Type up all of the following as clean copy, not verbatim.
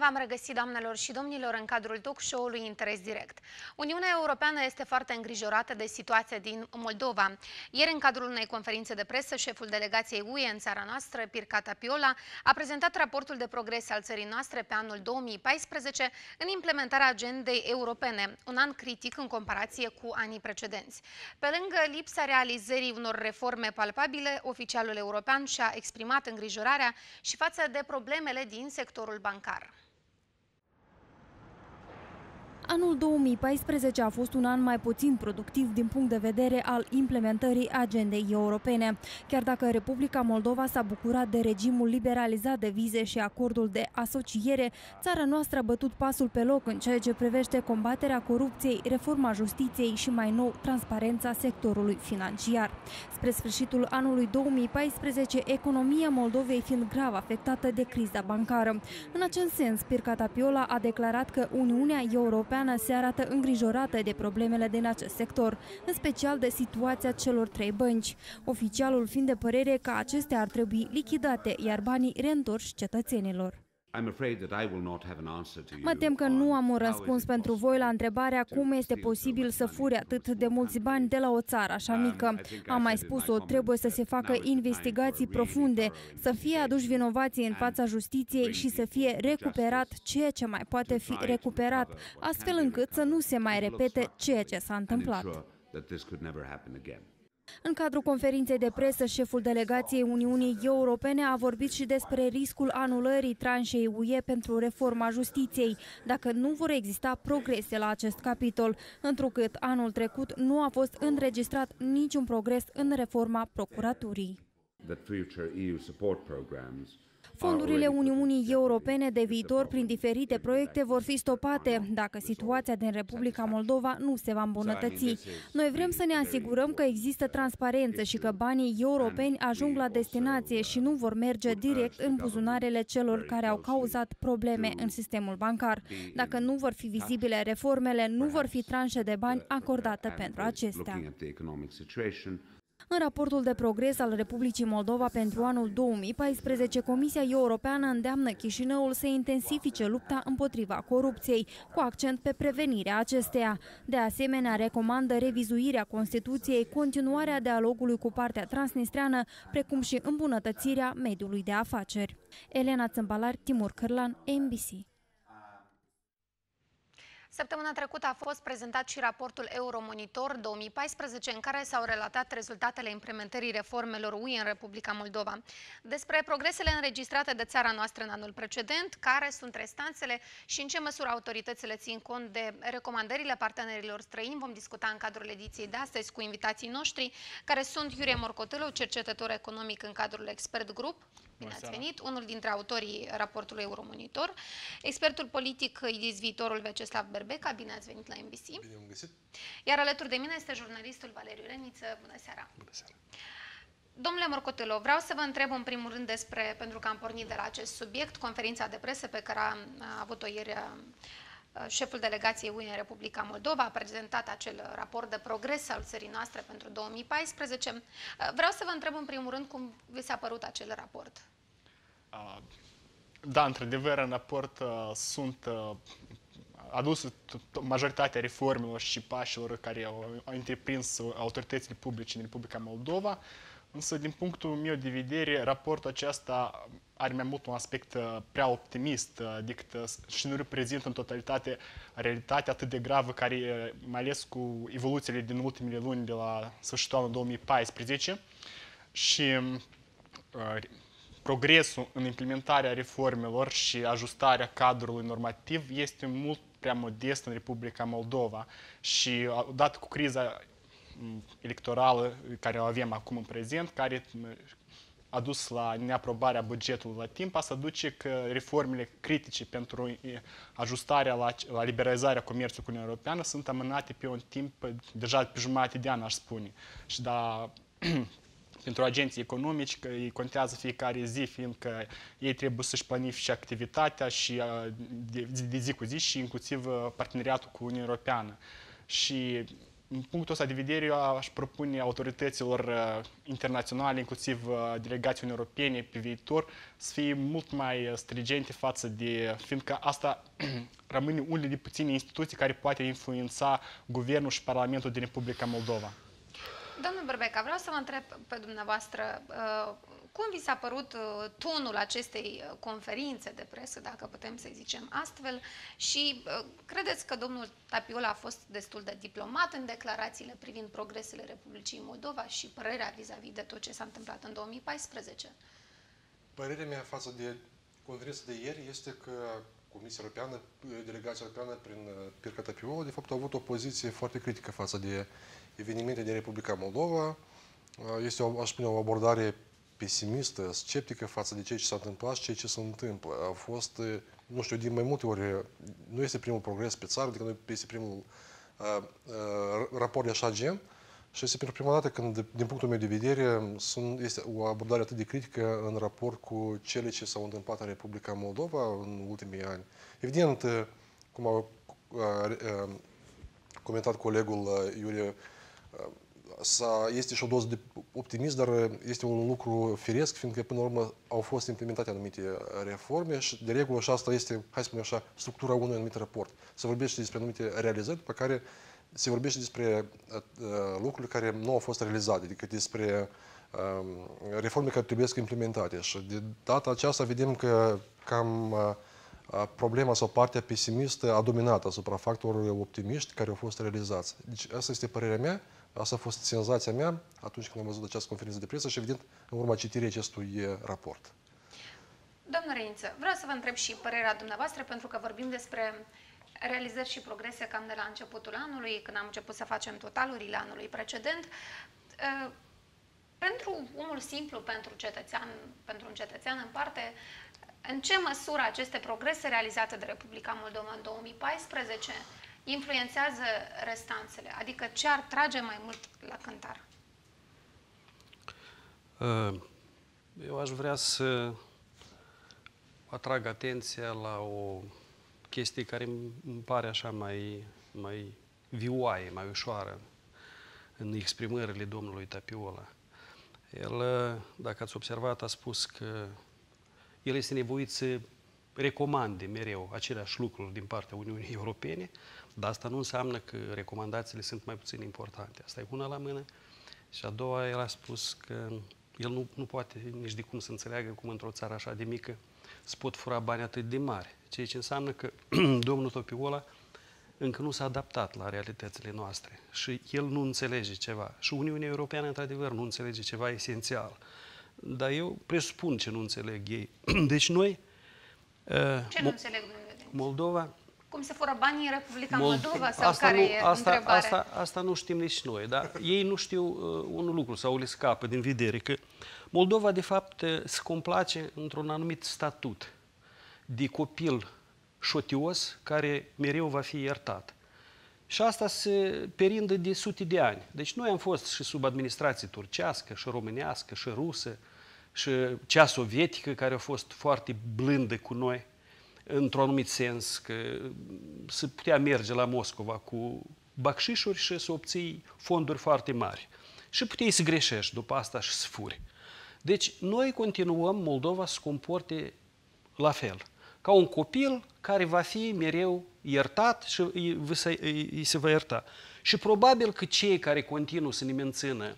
v-am regăsit, doamnelor și domnilor, în cadrul talk show-ului Interes Direct. Uniunea Europeană este foarte îngrijorată de situația din Moldova. Ieri, în cadrul unei conferințe de presă, șeful delegației UE în țara noastră, Pirca Tapiola, a prezentat raportul de progres al țării noastre pe anul 2014 în implementarea agendei europene, un an critic în comparație cu anii precedenți. Pe lângă lipsa realizării unor reforme palpabile, oficialul european și-a exprimat îngrijorarea și față de problemele din sectorul bancar. Anul 2014 a fost un an mai puțin productiv din punct de vedere al implementării agendei europene. Chiar dacă Republica Moldova s-a bucurat de regimul liberalizat de vize și acordul de asociere, țara noastră a bătut pasul pe loc în ceea ce privește combaterea corupției, reforma justiției și, mai nou, transparența sectorului financiar. Spre sfârșitul anului 2014, economia Moldovei fiind grav afectată de criza bancară. În acest sens, Pirca Tapiola a declarat că Uniunea Europeană se arată îngrijorată de problemele din acest sector, în special de situația celor 3 bănci, oficialul fiind de părere că acestea ar trebui lichidate, iar banii reîntorși cetățenilor. Mă tem că nu am un răspuns pentru voi la întrebarea cum este posibil să furi atât de mulți bani de la o țară așa mică. Am mai spus-o, trebuie să se facă investigații profunde, să fie aduși vinovații în fața justiției și să fie recuperat ceea ce mai poate fi recuperat, astfel încât să nu se mai repete ceea ce s-a întâmplat. În cadrul conferinței de presă, șeful delegației Uniunii Europene a vorbit și despre riscul anulării tranșei UE pentru reforma justiției, dacă nu vor exista progrese la acest capitol, întrucât anul trecut nu a fost înregistrat niciun progres în reforma procuraturii. Fondurile Uniunii Europene de viitor prin diferite proiecte vor fi stopate dacă situația din Republica Moldova nu se va îmbunătăți. Noi vrem să ne asigurăm că există transparență și că banii europeni ajung la destinație și nu vor merge direct în buzunarele celor care au cauzat probleme în sistemul bancar. Dacă nu vor fi vizibile reformele, nu vor fi tranșe de bani acordate pentru acestea. În raportul de progres al Republicii Moldova pentru anul 2014, Comisia Europeană îndeamnă Chișinăul să intensifice lupta împotriva corupției, cu accent pe prevenirea acesteia. De asemenea, recomandă revizuirea Constituției, continuarea dialogului cu partea transnistreană, precum și îmbunătățirea mediului de afaceri. Elena Țâmbalar, Timur Cârlan, MBC. Săptămâna trecută a fost prezentat și raportul Euromonitor 2014, în care s-au relatat rezultatele implementării reformelor UE în Republica Moldova. Despre progresele înregistrate de țara noastră în anul precedent, care sunt restanțele și în ce măsură autoritățile țin cont de recomandările partenerilor străini, vom discuta în cadrul ediției de astăzi cu invitații noștri, care sunt Iurie Morcotălu, cercetător economic în cadrul Expert Group. Bine ați venit, unul dintre autorii raportului Euromonitor, expertul politic IDIS Viitorul Veceslav Berbeca, bine ați venit la MBC. Bine am găsit. Iar alături de mine este jurnalistul Valeriu Reniță. Bună seara. Bună seara. Domnule Morcotălu, vreau să vă întreb în primul rând despre, pentru că am pornit de la acest subiect, conferința de presă pe care a avut-o ieri șeful delegației UE în Republica Moldova, a prezentat acel raport de progres al țării noastre pentru 2014. Vreau să vă întreb în primul rând cum vi s-a părut acel raport. Da, într-adevăr, în raport sunt aduse majoritatea reformelor și pașilor care au întreprins autoritățile publice din Republica Moldova, însă, din punctul meu de vedere, raportul acesta are mai mult un aspect prea optimist decât și nu reprezintă în totalitate realitatea atât de gravă care, mai ales cu evoluțiile din ultimele luni de la sfârșitul anului 2014 și progresul în implementarea reformelor și ajustarea cadrului normativ este mult prea modest în Republica Moldova și odată cu criza electorală care o avem acum în prezent, care a dus la neaprobarea bugetului la timp, asta duce că reformele critice pentru ajustarea la liberalizarea comerțului cu Uniunea Europeană sunt amânate pe un timp deja pe jumătate de an, aș spune. Și da, pentru agenții economici, că îi contează fiecare zi, fiindcă ei trebuie să-și planifice activitatea și de zi cu zi și inclusiv parteneriatul cu Uniunea Europeană. Și în punctul ăsta de vedere, eu aș propune autorităților internaționale, inclusiv delegații europene pe viitor, să fie mult mai stringente față de, fiindcă asta rămâne unele de puține instituții care poate influența guvernul și Parlamentul din Republica Moldova. Domnul Bărbeca, vreau să vă întreb pe dumneavoastră, cum vi s-a părut tonul acestei conferințe de presă, dacă putem să zicem astfel, și credeți că domnul Tapiola a fost destul de diplomat în declarațiile privind progresele Republicii Moldova și părerea vis-a-vis de tot ce s-a întâmplat în 2014? Părerea mea față de conferința de ieri este că Comisia Europeană, delegația europeană prin Pirca Tapiola, de fapt a avut o poziție foarte critică față de evenimente din Republica Moldova. Este, aș spune, o abordare pesimistă, sceptică față de ceea ce s-a întâmplat și ceea ce se întâmplă. A fost, nu știu, din mai multe ori, nu este primul progres pe țară, adică nu este primul raport de așa gen. Și este pentru prima dată când, din punctul meu de vedere, este o abordare atât de critică în raport cu cele ce s-au întâmplat în Republica Moldova în ultimii ani. Evident, cum a comentat colegul Iurie, este și o doză de optimism, dar este un lucru firesc, fiindcă până la urmă au fost implementate anumite reforme și de regulă și asta este, hai să spunem așa, structura unui anumit raport. Se vorbește despre anumite realizări pe care se vorbește despre lucruri care nu au fost realizate, adică despre reforme care trebuie să implementate. Și de data aceasta vedem că cam problema sau partea pesimistă a dominat asupra factorilor optimiști care au fost realizați. Deci asta este părerea mea, asta a fost senzația mea atunci când am văzut această conferință de presă și evident în urma citirii acestui raport. Domnul Reiniță, vreau să vă întreb și părerea dumneavoastră, pentru că vorbim despre realizări și progrese cam de la începutul anului, când am început să facem totalurile anului precedent. Pentru omul simplu, pentru un cetățean în parte, în ce măsură aceste progrese realizate de Republica Moldova în 2014 influențează restanțele? Adică ce ar trage mai mult la cântar? Eu aș vrea să atrag atenția la o chestie care îmi pare așa mai vioaie, mai ușoară în exprimările domnului Tapiola. El, dacă ați observat, a spus că el este nevoit să recomande mereu aceleași lucruri din partea Uniunii Europene, dar asta nu înseamnă că recomandațiile sunt mai puțin importante. Asta e una la mână. Și a doua, el a spus că el nu poate nici de cum să înțeleagă cum într-o țară așa de mică se pot fura bani atât de mari. Ceea ce înseamnă că domnul Tapiola încă nu s-a adaptat la realitățile noastre și el nu înțelege ceva. Și Uniunea Europeană, într-adevăr, nu înțelege ceva esențial. Dar eu presupun ce nu înțeleg ei. Deci noi... Ce nu înțeleg, domnule? Moldova... Cum se fură banii în Republica Moldova? Sau care e întrebarea? Asta nu știm nici noi, dar ei nu știu un lucru sau le scapă din vedere, că Moldova, de fapt, se complace într-un anumit statut de copil șotios care mereu va fi iertat. Și asta se perindă de sute de ani. Deci noi am fost și sub administrație turcească, și românească, și rusă, și cea sovietică, care a fost foarte blândă cu noi, într-un anumit sens, că se putea merge la Moscova cu bacșișuri și să obții fonduri foarte mari. Și puteai să greșești după asta și să furi. Deci noi continuăm, Moldova să comporte la fel, ca un copil care va fi mereu iertat și îi se va ierta. Și probabil că cei care continuă să ne mențină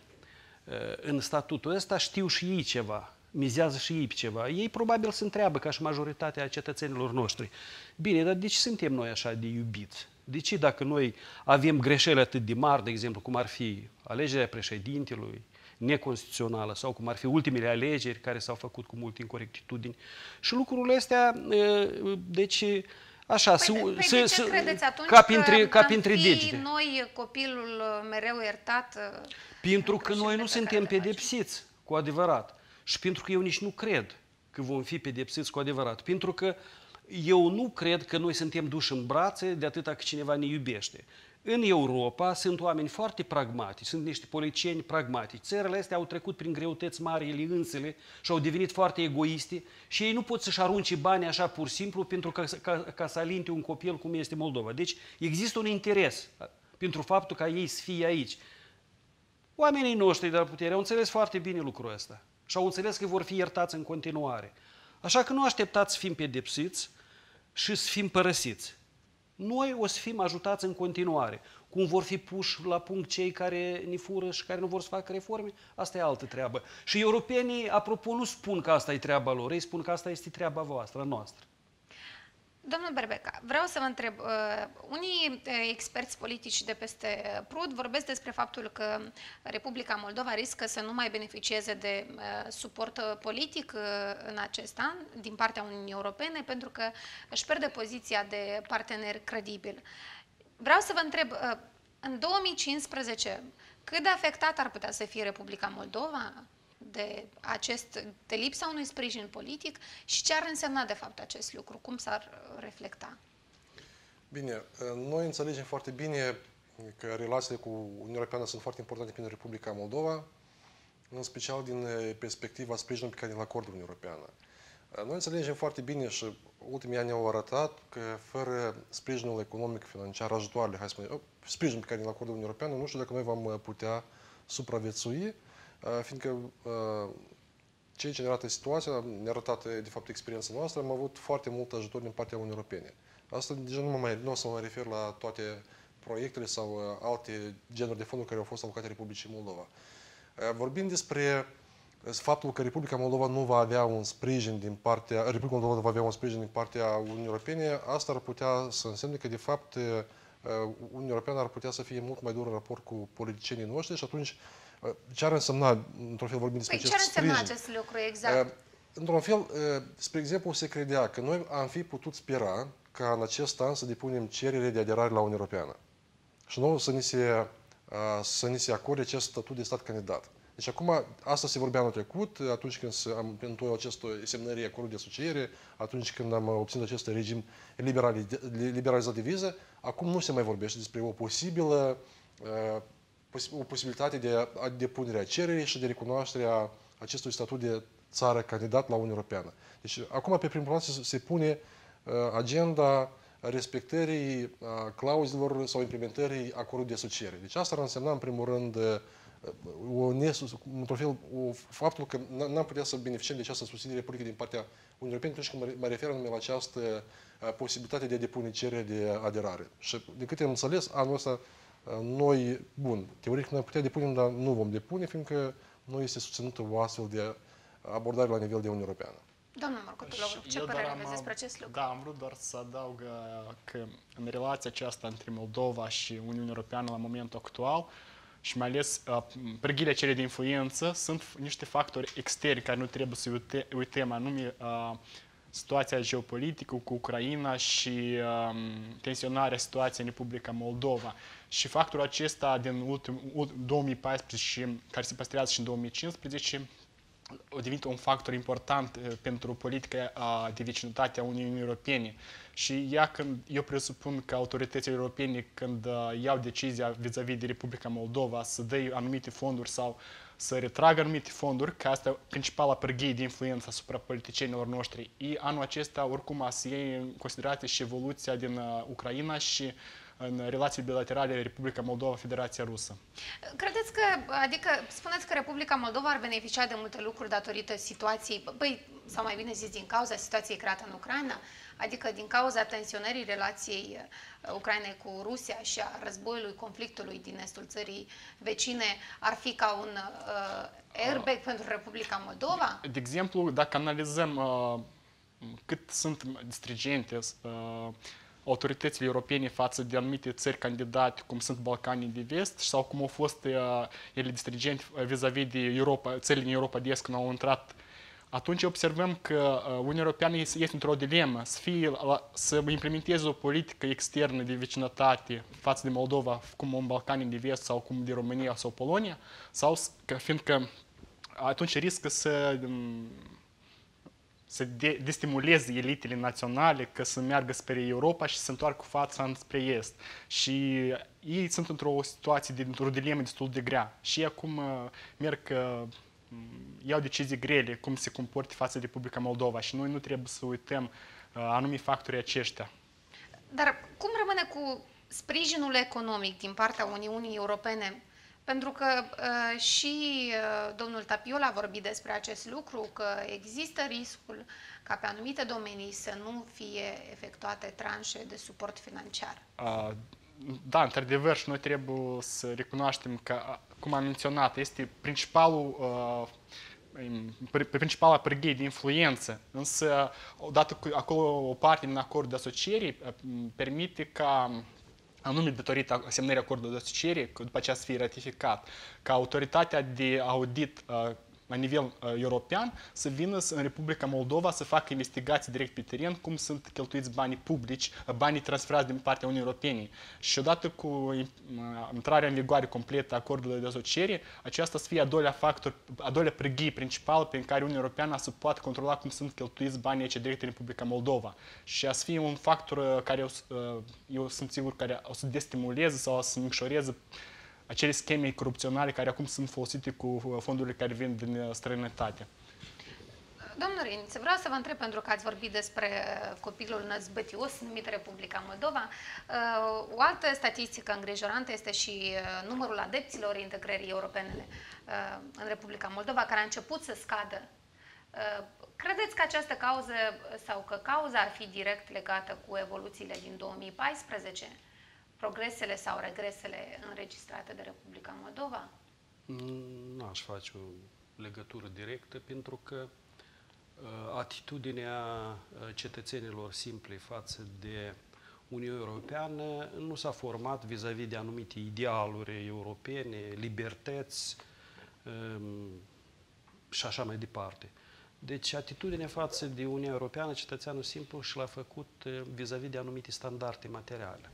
în statutul ăsta știu și ei ceva, mizează și ei pe ceva. Ei probabil se întreabă, ca și majoritatea cetățenilor noștri, bine, dar de ce suntem noi așa de iubiți? De ce dacă noi avem greșeli atât de mari, de exemplu, cum ar fi alegerea președintelui, neconstituțională, sau cum ar fi ultimele alegeri care s-au făcut cu multe incorectitudini. Și lucrurile astea, deci, așa, de ce credeți atunci ca printre degete. Noi copilul mereu iertat? Pentru că noi nu suntem pedepsiți cu adevărat. Și pentru că eu nici nu cred că vom fi pedepsiți cu adevărat. Pentru că eu nu cred că noi suntem duși în brațe de atâta că cineva ne iubește. În Europa sunt oameni foarte pragmatici, sunt niște politicieni pragmatici. Țările astea au trecut prin greutăți mari ele însele și au devenit foarte egoiste și ei nu pot să-și arunce banii așa pur și simplu pentru ca să alinte un copil cum este Moldova. Deci există un interes pentru faptul ca ei să fie aici. Oamenii noștri de la putere au înțeles foarte bine lucrul ăsta și au înțeles că vor fi iertați în continuare. Așa că nu așteptați să fim pedepsiți și să fim părăsiți. Noi o să fim ajutați în continuare. Cum vor fi puși la punct cei care ne fură și care nu vor să facă reforme, asta e altă treabă. Și europenii, apropo, nu spun că asta e treaba lor, ei spun că asta este treaba voastră, a noastră. Domnul Berbeca, vreau să vă întreb, unii experți politici de peste Prut vorbesc despre faptul că Republica Moldova riscă să nu mai beneficieze de suport politic în acest an din partea Uniunii Europene pentru că își pierde poziția de partener credibil. Vreau să vă întreb, în 2015, cât de afectat ar putea să fie Republica Moldova de lipsa unui sprijin politic și ce ar însemna de fapt acest lucru? Cum s-ar reflecta? Bine, noi înțelegem foarte bine că relațiile cu Uniunea Europeană sunt foarte importante pentru Republica Moldova, în special din perspectiva sprijinului pe care îl acordă Uniunea Europeană. Noi înțelegem foarte bine și ultimii ani au arătat că fără sprijinul economic, financiar, ajutoarele, hai să spunem, sprijinul pe care îl acordă Uniunea Europeană, nu știu dacă noi vom putea supraviețui, fiindcă cei ce ne arată situația, ne-a arătat de fapt experiența noastră, am avut foarte mult ajutor din partea Uniunii Europene. Asta deja nu o să mă refer la toate proiectele sau alte genuri de fonduri care au fost alocate Republicii Moldova. Vorbind despre faptul că Republica Moldova nu va avea un sprijin din partea Uniunii Europene, asta ar putea să însemne că de fapt Uniunea Europeană ar putea să fie mult mai dur în raport cu politicienii noștri și atunci ce ar însemna, într-un fel, vorbind despre acest sprijin? Ce ar însemna acest lucru, exact? Într-un fel, spre exemplu, se credea că noi am fi putut spera ca în acest an să depunem cerere de aderare la Uniunea Europeană și nu să ni se acorde acest statut de stat candidat. Deci acum, asta se vorbea anul trecut, atunci când am pentru această semnărie acordul de asociere, atunci când am obținut acest regim liberalizat de viză, acum nu se mai vorbește despre o posibilitate de depunere a cererii și de recunoașterea acestui statut de țară candidat la Uniunea Europeană. Deci acum pe primul plan se pune agenda respectării clauzelor sau implementării acordului de asociere. Deci asta ar însemna în primul rând într-un fel, faptul că n-am putea să beneficiem de această susținere politică din partea Uniunii Europene atunci când mă refer anume la această posibilitate de a depune cerere de aderare. Și de câte am înțeles, anul ăsta noi, bun, teoretic noi putea depune, dar nu vom depune, fiindcă nu este susținută o astfel de abordare la nivel de Uniune Europeană. Domnul Marcotulov, ce părere aveți despre acest lucru? Da, am vrut doar să adaug că în relația aceasta între Moldova și Uniunea Europeană la momentul actual și mai ales pârghiile cele de influență sunt niște factori externi care nu trebuie să uităm, anume situația geopolitică cu Ucraina și tensionarea situației în Republica Moldova. Și factorul acesta din 2014, care se păstrează și în 2015, a devenit un factor important pentru politica de vecinătate a Uniunii Europene. Și eu presupun că autoritățile europene, când iau decizia vis-a-vis de Republica Moldova să dea anumite fonduri sau să retragă anumite fonduri, că asta e principala pârghie de influență asupra politicienilor noștri. Anul acesta, oricum, a să iei în considerație și evoluția din Ucraina și în relații bilaterale Republica Moldova-Federația Rusă. Credeți că, adică spuneți că Republica Moldova ar beneficia de multe lucruri datorită situației, sau mai bine zis, din cauza situației creată în Ucraina, adică din cauza tensionării relației Ucrainei cu Rusia și a războiului, conflictului din estul țării vecine, ar fi ca un airbag pentru Republica Moldova? De exemplu, dacă analizăm cât sunt stringente autoritățile europene față de anumite țări candidate, cum sunt Balcanii de Vest, sau cum au fost ele stringente vis-a-vis de Europa, țările din Europa de Est când au intrat, atunci observăm că Uniunea Europeană este într-o dilemă să implementeze o politică externă de vecinătate față de Moldova, cum în Balcanii de Vest sau cum de România sau Polonia, sau fiindcă atunci riscă să destimuleze elitele naționale că să meargă spre Europa și să se întoarcă cu fața spre Est. Și ei sunt într-o situație, într-o dilemă destul de grea. Și acum merg iau decizii grele cum se comportă față de Republica Moldova și noi nu trebuie să uităm anumite factorii aceștia. Dar cum rămâne cu sprijinul economic din partea Uniunii Europene, pentru că și domnul Tapiol a vorbit despre acest lucru, că există riscul ca pe anumite domenii să nu fie efectuate tranșe de suport financiar. Da, într-adevăr, și noi trebuie să recunoaștem că, cum am menționat, este principala pârghie de influență, însă, odată cu acolo o parte din acordul de asociere permite ca, anume datorită semnării acordului de asociere, după aceea să fie ratificat, ca autoritatea de audit la nivel european să vină în Republica Moldova să facă investigații direct pe teren cum sunt cheltuiți banii publici, banii transferați din partea Uniunii Europene. Și odată cu intrarea în vigoare completă a acordului de asociere, aceasta să fie a doilea pârghie principală prin care Uniunea Europeană să poată controla cum sunt cheltuiți banii aici direct în Republica Moldova. Și a să fie un factor care eu sunt sigur care o să destimuleze sau o să micșoreze acele scheme corupționale care acum sunt folosite cu fondurile care vin din străinătate. Domnul Riniță, vreau să vă întreb, pentru că ați vorbit despre copilul năzbătios numit Republica Moldova. O altă statistică îngrijorantă este și numărul adepților integrării europene în Republica Moldova, care a început să scadă. Credeți că această cauză sau că cauza ar fi direct legată cu evoluțiile din 2014? Progresele sau regresele înregistrate de Republica Moldova? Nu aș face o legătură directă, pentru că atitudinea cetățenilor simpli față de Uniunea Europeană nu s-a format vis-a-vis de anumite idealuri europene, libertăți și așa mai departe. Deci atitudinea față de Uniunea Europeană, cetățeanul simplu și l-a făcut vis-a-vis de anumite standarde materiale.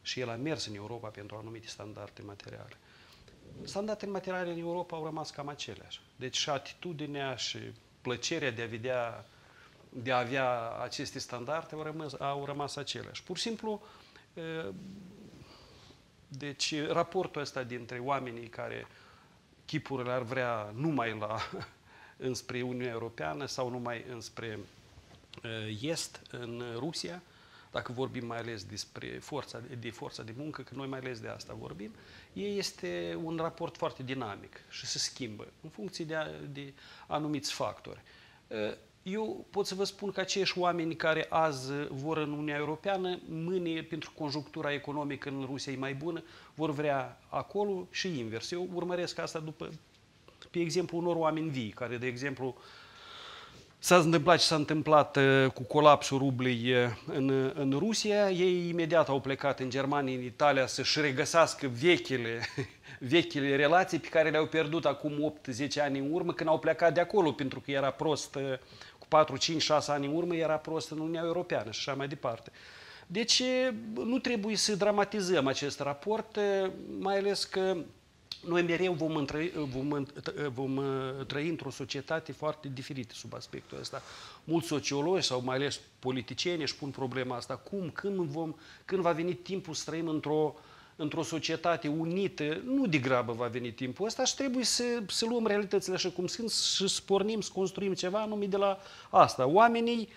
Și el a mers în Europa pentru anumite standarde materiale. Standardele materiale în Europa au rămas cam aceleași. Deci și atitudinea și plăcerea de a avea aceste standarde au rămas aceleași. Pur și simplu, deci raportul ăsta dintre oamenii care chipurile ar vrea numai înspre Uniunea Europeană sau numai înspre Est, în Rusia, dacă vorbim mai ales despre forța de muncă, că noi mai ales de asta vorbim, este un raport foarte dinamic și se schimbă în funcție de anumiți factori. Eu pot să vă spun că aceiași oameni care azi vor în Uniunea Europeană, mâine, pentru conjunctura economică în Rusia e mai bună, vor vrea acolo și invers. Eu urmăresc asta pe exemplu unor oameni vii, care, de exemplu, s-a întâmplat ce s-a întâmplat cu colapsul rublei în Rusia. Ei imediat au plecat în Germania, în Italia, să-și regăsească vechile relații pe care le-au pierdut acum 8-10 ani în urmă, când au plecat de acolo, pentru că era prost, cu 4, 5, 6 ani în urmă, era prost în Uniunea Europeană și așa mai departe. Deci nu trebuie să dramatizăm acest raport, mai ales că noi mereu vom trăi într-o societate foarte diferită sub aspectul ăsta. Mulți sociologi sau mai ales politicieni își pun problema asta. Când va veni timpul să trăim într-o societate unită? Nu degrabă va veni timpul ăsta și trebuie să luăm realitățile așa cum sunt și să pornim, să construim ceva anume de la asta. Oamenii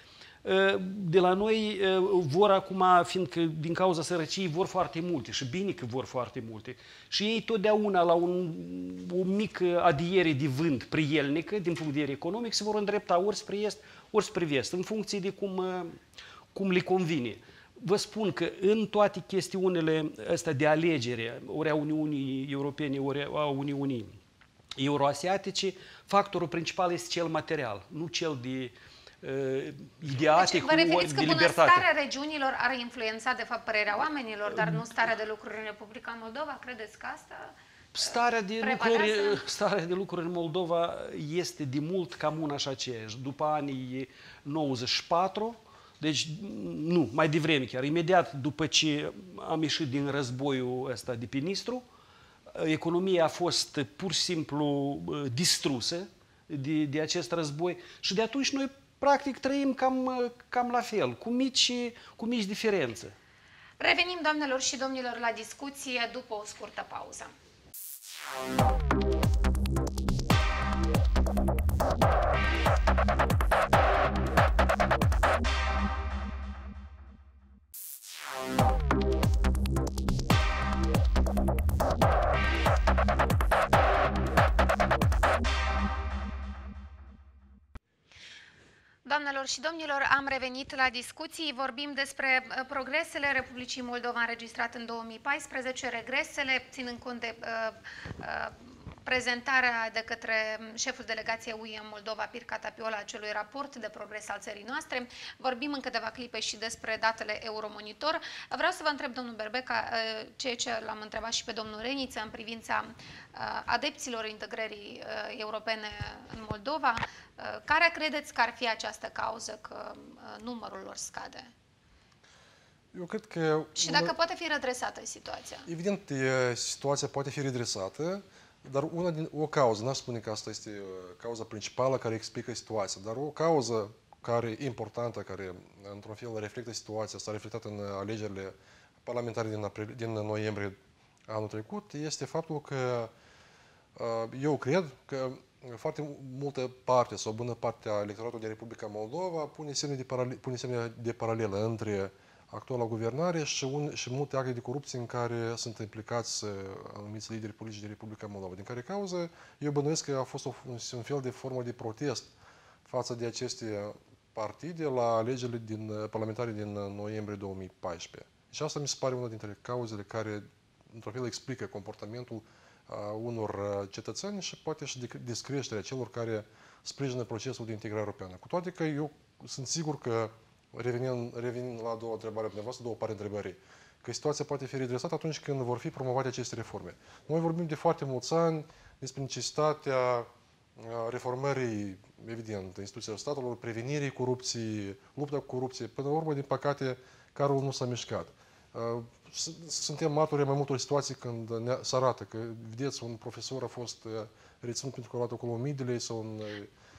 de la noi vor acum, fiindcă din cauza sărăciei vor foarte multe și bine că vor foarte multe. Și ei totdeauna la o mică adiere de vânt prielnică, din punct de vedere economic, se vor îndrepta ori spre est, ori spre vest, în funcție de cum le convine. Vă spun că în toate chestiunile astea de alegere, ori a Uniunii Europene, ori a Uniunii Euroasiatice, factorul principal este cel material, nu cel de ideatic, deci, vă ori de libertate. Bunăstarea regiunilor ar influența, de fapt, părerea oamenilor, dar nu starea de lucruri în Republica Moldova? Credeți că asta starea de lucruri în Moldova este de mult cam una și aceeași. După anii 94, deci nu, mai devreme chiar, imediat după ce am ieșit din războiul ăsta de pe Nistru, economia a fost pur și simplu distrusă de acest război și de atunci noi practic trăim cam la fel, cu mici diferențe. Revenim, doamnelor și domnilor, la discuție după o scurtă pauză. Doamnelor și domnilor, am revenit la discuții. Vorbim despre progresele Republicii Moldova înregistrate în 2014, regresele, ținând cont de prezentarea de către șeful delegației UE în Moldova, Pirca Tapiola, acelui raport de progres al țării noastre. Vorbim în câteva clipe și despre datele Euromonitor. Vreau să vă întreb, domnul Berbeca, ceea ce l-am întrebat și pe domnul Reniță în privința adepților integrării europene în Moldova. Care credeți că ar fi această cauză că numărul lor scade? Eu cred că... Și dacă poate fi redresată situația? Evident, situația poate fi redresată, dar o cauză, n-aș spune că asta este cauza principală care explică situația, dar o cauză care e importantă, care într-un fel reflectă situația, s-a reflectat în alegerile parlamentare din noiembrie anul trecut, este faptul că eu cred că foarte multă parte sau bună parte a electoratului din Republica Moldova pune semne de paralelă între actuala guvernare și multe acte de corupție în care sunt implicați anumiți lideri politici din Republica Moldova. Din care cauză, eu bănuiesc că a fost un fel de formă de protest față de aceste partide la alegerile parlamentare din noiembrie 2014. Și asta mi se pare una dintre cauzele care, într-un fel, explică comportamentul unor cetățeni și poate și descreșterea celor care sprijină procesul de integrare europeană. Cu toate că eu sunt sigur că, revin la două întrebări dumneavoastră, două pare întrebări, că situația poate fi redresată atunci când vor fi promovate aceste reforme. Noi vorbim de foarte mulți ani despre necesitatea reformării, evident, instituțiilor statului, prevenirii corupției, lupta cu corupție. Până la urmă, din păcate, carul nu s-a mișcat. Suntem martori mai multor situații când se arată că, vedeți, un profesor a fost reținut pentru că a luat acolo 1000 de lei sau un...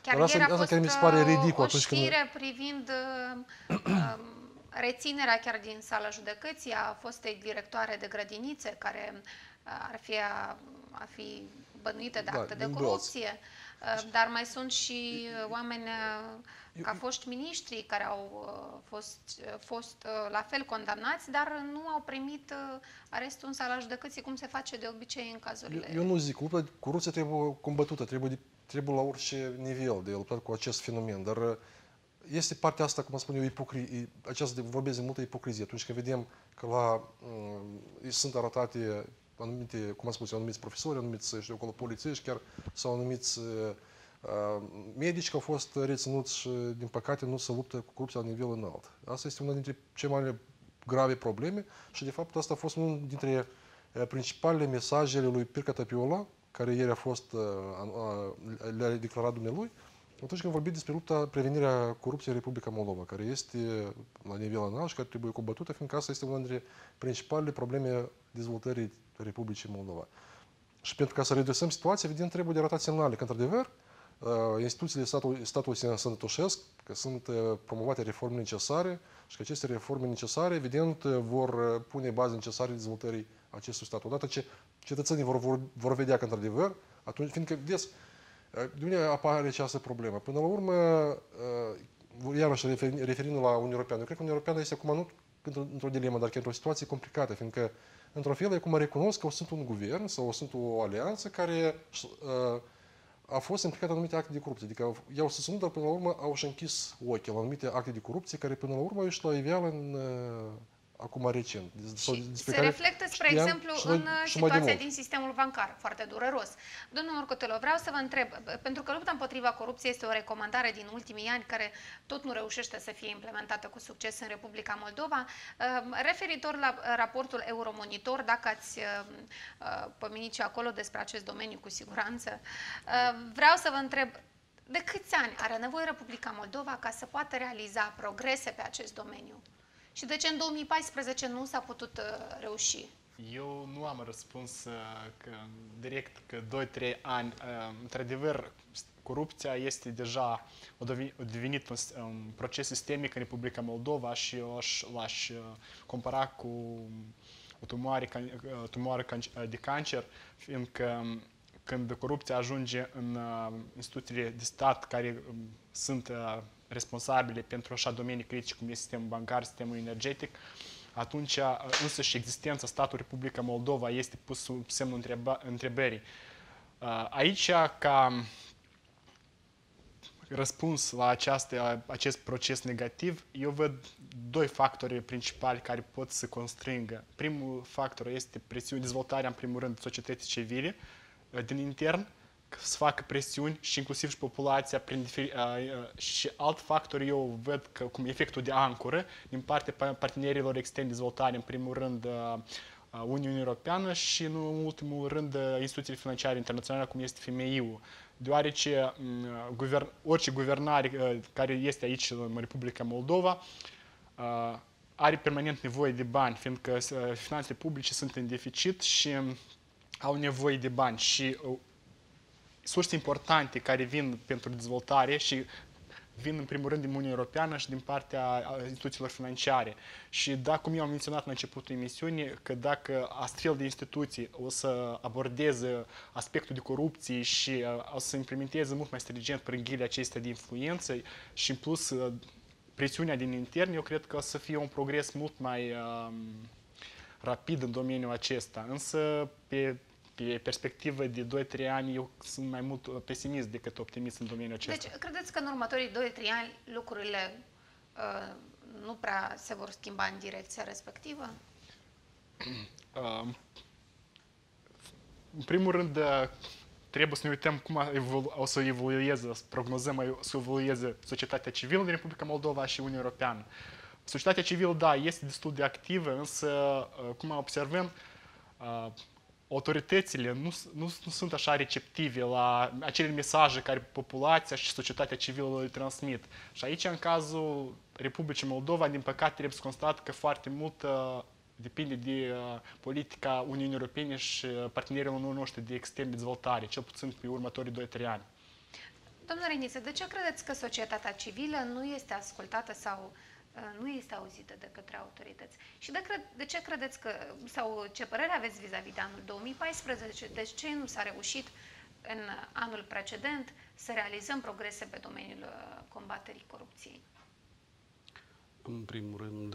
Chiar ieri a fost mi se pare ridicol, o știre privind reținerea chiar din sala judecății a fostei directoare de grădinițe care ar fi bănuite de acte de corupție. Dar mai sunt și oameni ca foști miniștri care au fost la fel condamnați, dar nu au primit arestul în sala judecății, cum se face de obicei în cazurile... Eu nu zic, lupta cu corupția trebuie combătută, trebuie la orice nivel de luptat cu acest fenomen, dar este partea asta, cum spun eu, vorbesc de multă ipocrizie. Atunci când vedem că sunt arătate anumite, cum am spus eu, anumiți profesori, anumiți, știu acolo, polițiști chiar, sau anumiți medici care au fost reținuți și, din păcate, nu se luptă cu corupția la nivel înalt. Asta este una dintre cele mai grave probleme și, de fapt, asta a fost unul dintre principalele mesajele lui Pirca Tapiola, care ieri le-a declarat dumnealui, atunci când vorbim despre prevenirea corupției în Republica Moldova, care este la nivel înalt și care trebuie combătută, fiindcă asta este una dintre principalele probleme dezvoltării Republicii Moldova. Și pentru ca să redresăm situația, evident, trebuie de arătat semnale că, într-adevăr, instituțiile statului se înătășesc, că sunt promovate reforme necesare și că aceste reforme necesare, evident, vor pune baze necesare dezvoltării acestui stat. Odată ce cetățenii vor vedea că, într-adevăr, atunci, fiindcă, vedeți, de unde apare această problemă? Până la urmă, iarăși referindu la Uniunea Europeană, eu cred că Uniunea Europeană este acum nu într-o dilemă, dar chiar într-o situație complicată, fiindcă, într-un fel, acum recunosc că sunt un guvern sau sunt o alianță care a fost implicat în anumite acte de corupție. Adică i-au susținut, dar până la urmă au și închis ochii la anumite acte de corupție care până la urmă ieși la iveală acum recent. Se reflectă, spre exemplu, în situația din sistemul bancar, foarte dureros. Domnul Morcotelo, vreau să vă întreb, pentru că lupta împotriva corupției este o recomandare din ultimii ani care tot nu reușește să fie implementată cu succes în Republica Moldova, referitor la raportul Euromonitor, dacă ați pomenit și acolo despre acest domeniu cu siguranță, vreau să vă întreb, de câți ani are nevoie Republica Moldova ca să poată realiza progrese pe acest domeniu? Și de ce în 2014 nu s-a putut reuși? Eu nu am răspuns direct că 2-3 ani. Într-adevăr, corupția este deja a devenit un proces sistemic în Republica Moldova și l-aș compara cu o tumoare de cancer, fiindcă când corupția ajunge în instituțiile de stat care sunt responsabile pentru așa domenii critice cum este sistemul bancar, sistemul energetic, atunci însăși existența statului Republica Moldova este pus sub semnul întrebării. Aici, ca răspuns la acest proces negativ, eu văd doi factori principali care pot să constrângă. Primul factor este dezvoltarea, în primul rând, societății civile din intern, să facă presiuni și inclusiv și populația și alt factor eu văd că cum efectul de ancoră din partea partenerilor externi de dezvoltare, în primul rând Uniunea Europeană și în ultimul rând instituțiile financiare internaționale cum este FMI-ul. Deoarece orice guvernare care este aici în Republica Moldova are permanent nevoie de bani, fiindcă finanțele publice sunt în deficit și au nevoie de bani și surse importante care vin pentru dezvoltare și vin în primul rând din Uniunea Europeană și din partea instituțiilor financiare. Și cum eu am menționat la începutul emisiunii, că dacă astfel de instituții o să abordeze aspectul de corupție și o să implementeze mult mai stringent pârghiile acestea de influență și în plus presiunea din intern, eu cred că o să fie un progres mult mai rapid în domeniul acesta. Însă, pe perspectivă de 2-3 ani, eu sunt mai mult pesimist decât optimist în domeniul acesta. Deci, credeți că în următorii 2-3 ani lucrurile nu prea se vor schimba în direcția respectivă? În primul rând, trebuie să ne uităm cum o să evolueze, să prognozăm, să evolueze societatea civilă din Republica Moldova și Uniunea Europeană. Societatea civilă, da, este destul de activă, însă, cum observăm, autoritățile nu sunt așa receptive la acele mesaje care populația și societatea civilă le transmit. Și aici, în cazul Republicii Moldova, din păcate, trebuie să constat că foarte mult depinde de politica Uniunii Europene și partenerilor noștri de extern de dezvoltare, cel puțin pe următorii 2-3 ani. Domnule Reniță, de ce credeți că societatea civilă nu este ascultată sau nu este auzită de către autorități? Și de ce credeți că, sau ce părere aveți vis-a-vis de anul 2014, de ce nu s-a reușit în anul precedent să realizăm progrese pe domeniul combaterii corupției? În primul rând,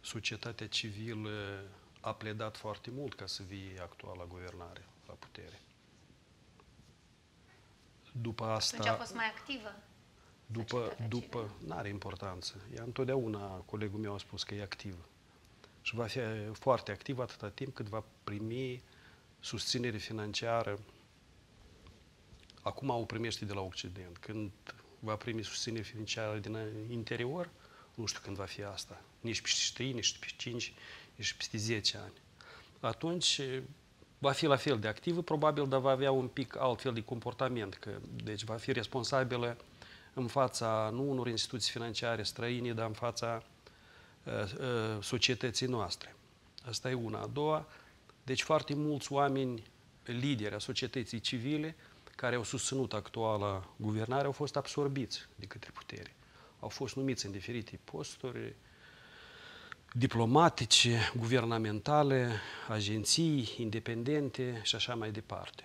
societatea civilă a pledat foarte mult ca să vie actuala guvernare la putere. După asta... Atunci a fost mai activă? N-are importanță. Ea întotdeauna, colegul meu a spus că e activă. Și va fi foarte activă atâta timp cât va primi susținere financiară. Acum o primește de la Occident. Când va primi susținere financiară din interior, nu știu când va fi asta. Nici peste 3, nici peste 5, nici peste 10 ani. Atunci va fi la fel de activă, probabil, dar va avea un pic altfel de comportament. Deci va fi responsabilă în fața, nu unor instituții financiare străine, dar în fața societății noastre. Asta e una. A doua, deci foarte mulți oameni, lideri a societății civile, care au susținut actuala guvernare, au fost absorbiți de către putere. Au fost numiți în diferite posturi diplomatice, guvernamentale, agenții independente și așa mai departe.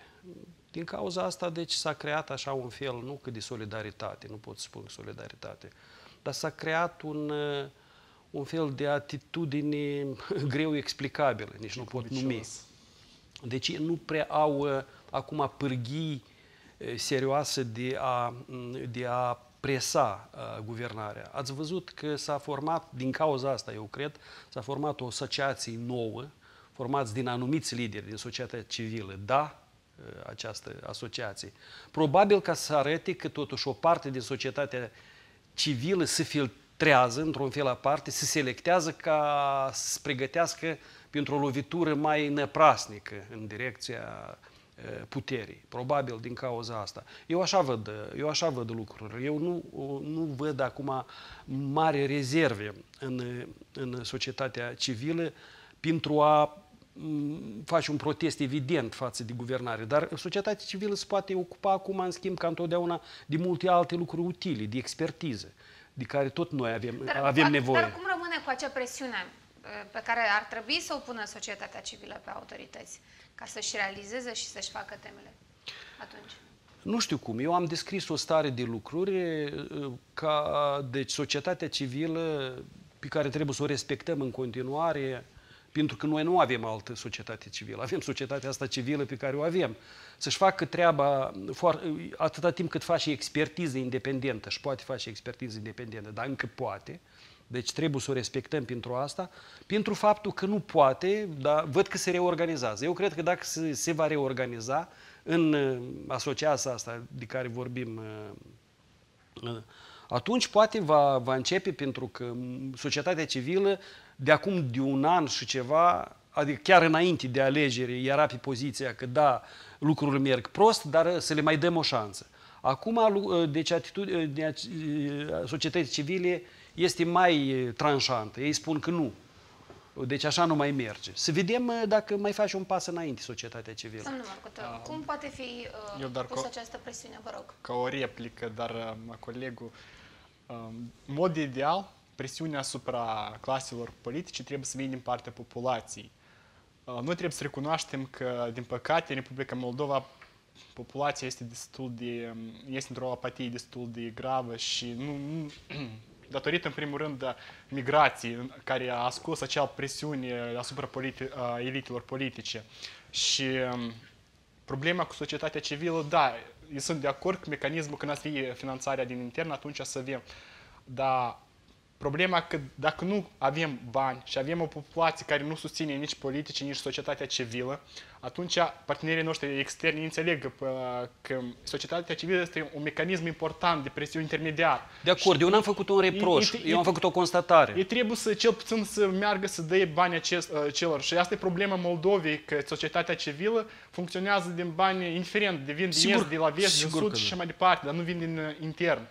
Din cauza asta, deci, s-a creat așa un fel, nu că de solidaritate, nu pot spune solidaritate, dar s-a creat un fel de atitudine greu explicabilă, nici nu pot numi. Deci nu prea au acum pârghii serioase de a presa guvernarea. Ați văzut că s-a format, din cauza asta, eu cred, s-a format o asociație nouă, formați din anumiți lideri din societatea civilă, această asociație. Probabil ca să arate că totuși o parte din societatea civilă se filtrează într-un fel aparte, se selectează ca să se pregătească pentru o lovitură mai năprasnică în direcția puterii. Probabil din cauza asta. Eu așa văd lucrurile. Eu nu văd acum mari rezerve în societatea civilă pentru a face un protest evident față de guvernare, dar societatea civilă se poate ocupa acum, în schimb, ca întotdeauna, de multe alte lucruri utile, de expertiză, de care tot noi avem nevoie. Dar cum rămâne cu acea presiune pe care ar trebui să o pună societatea civilă pe autorități, ca să-și realizeze și să-și facă temele atunci? Nu știu cum. Eu am descris o stare de lucruri deci societatea civilă pe care trebuie să o respectăm în continuare, Pentru că noi nu avem altă societate civilă, avem societatea asta civilă pe care o avem. Să-și facă treaba atâta timp cât face expertiză independentă și poate face expertiză independentă, dar încă poate. Deci trebuie să o respectăm pentru asta, pentru faptul că nu poate, dar văd că se reorganizează. Eu cred că dacă se va reorganiza în asociația asta de care vorbim, atunci poate va începe, pentru că societatea civilă de acum de un an și ceva, adică chiar înainte de alegeri, era pe poziția că da, lucrurile merg prost, dar să le mai dăm o șansă. Acum, deci, atitudinea societății civile este mai tranșantă. Ei spun că nu. Deci așa nu mai merge. Să vedem dacă mai face un pas înainte societatea civilă. Domnul Marcotă, cum poate fi pusă această presiune, vă rog? Ca o replică, dar colegul, în mod ideal, presiunea asupra claselor politice trebuie să vină din partea populației. Noi trebuie să recunoaștem că, din păcate, în Republica Moldova, populația este într-o apatie destul de gravă și datorită, în primul rând, migrației, care a scos acea presiune asupra elitelor politice. Și problema cu societatea civilă, da, eu sunt de acord cu mecanismul când ați fi finanțarea din intern, atunci să avem. Dar problema că dacă nu avem bani și avem o populație care nu susține nici politici, nici societatea civilă, atunci partenerii noștri externi înțeleg că societatea civilă este un mecanism important de presiune intermediar. De acord, eu n-am făcut un reproș, eu am făcut o constatare. Ei trebuie cel puțin să meargă să dea bani celor. Și asta e problema Moldovei, că societatea civilă funcționează din bani indiferent, vin din est, de la vest, din sud și așa mai departe, dar nu vin din intern.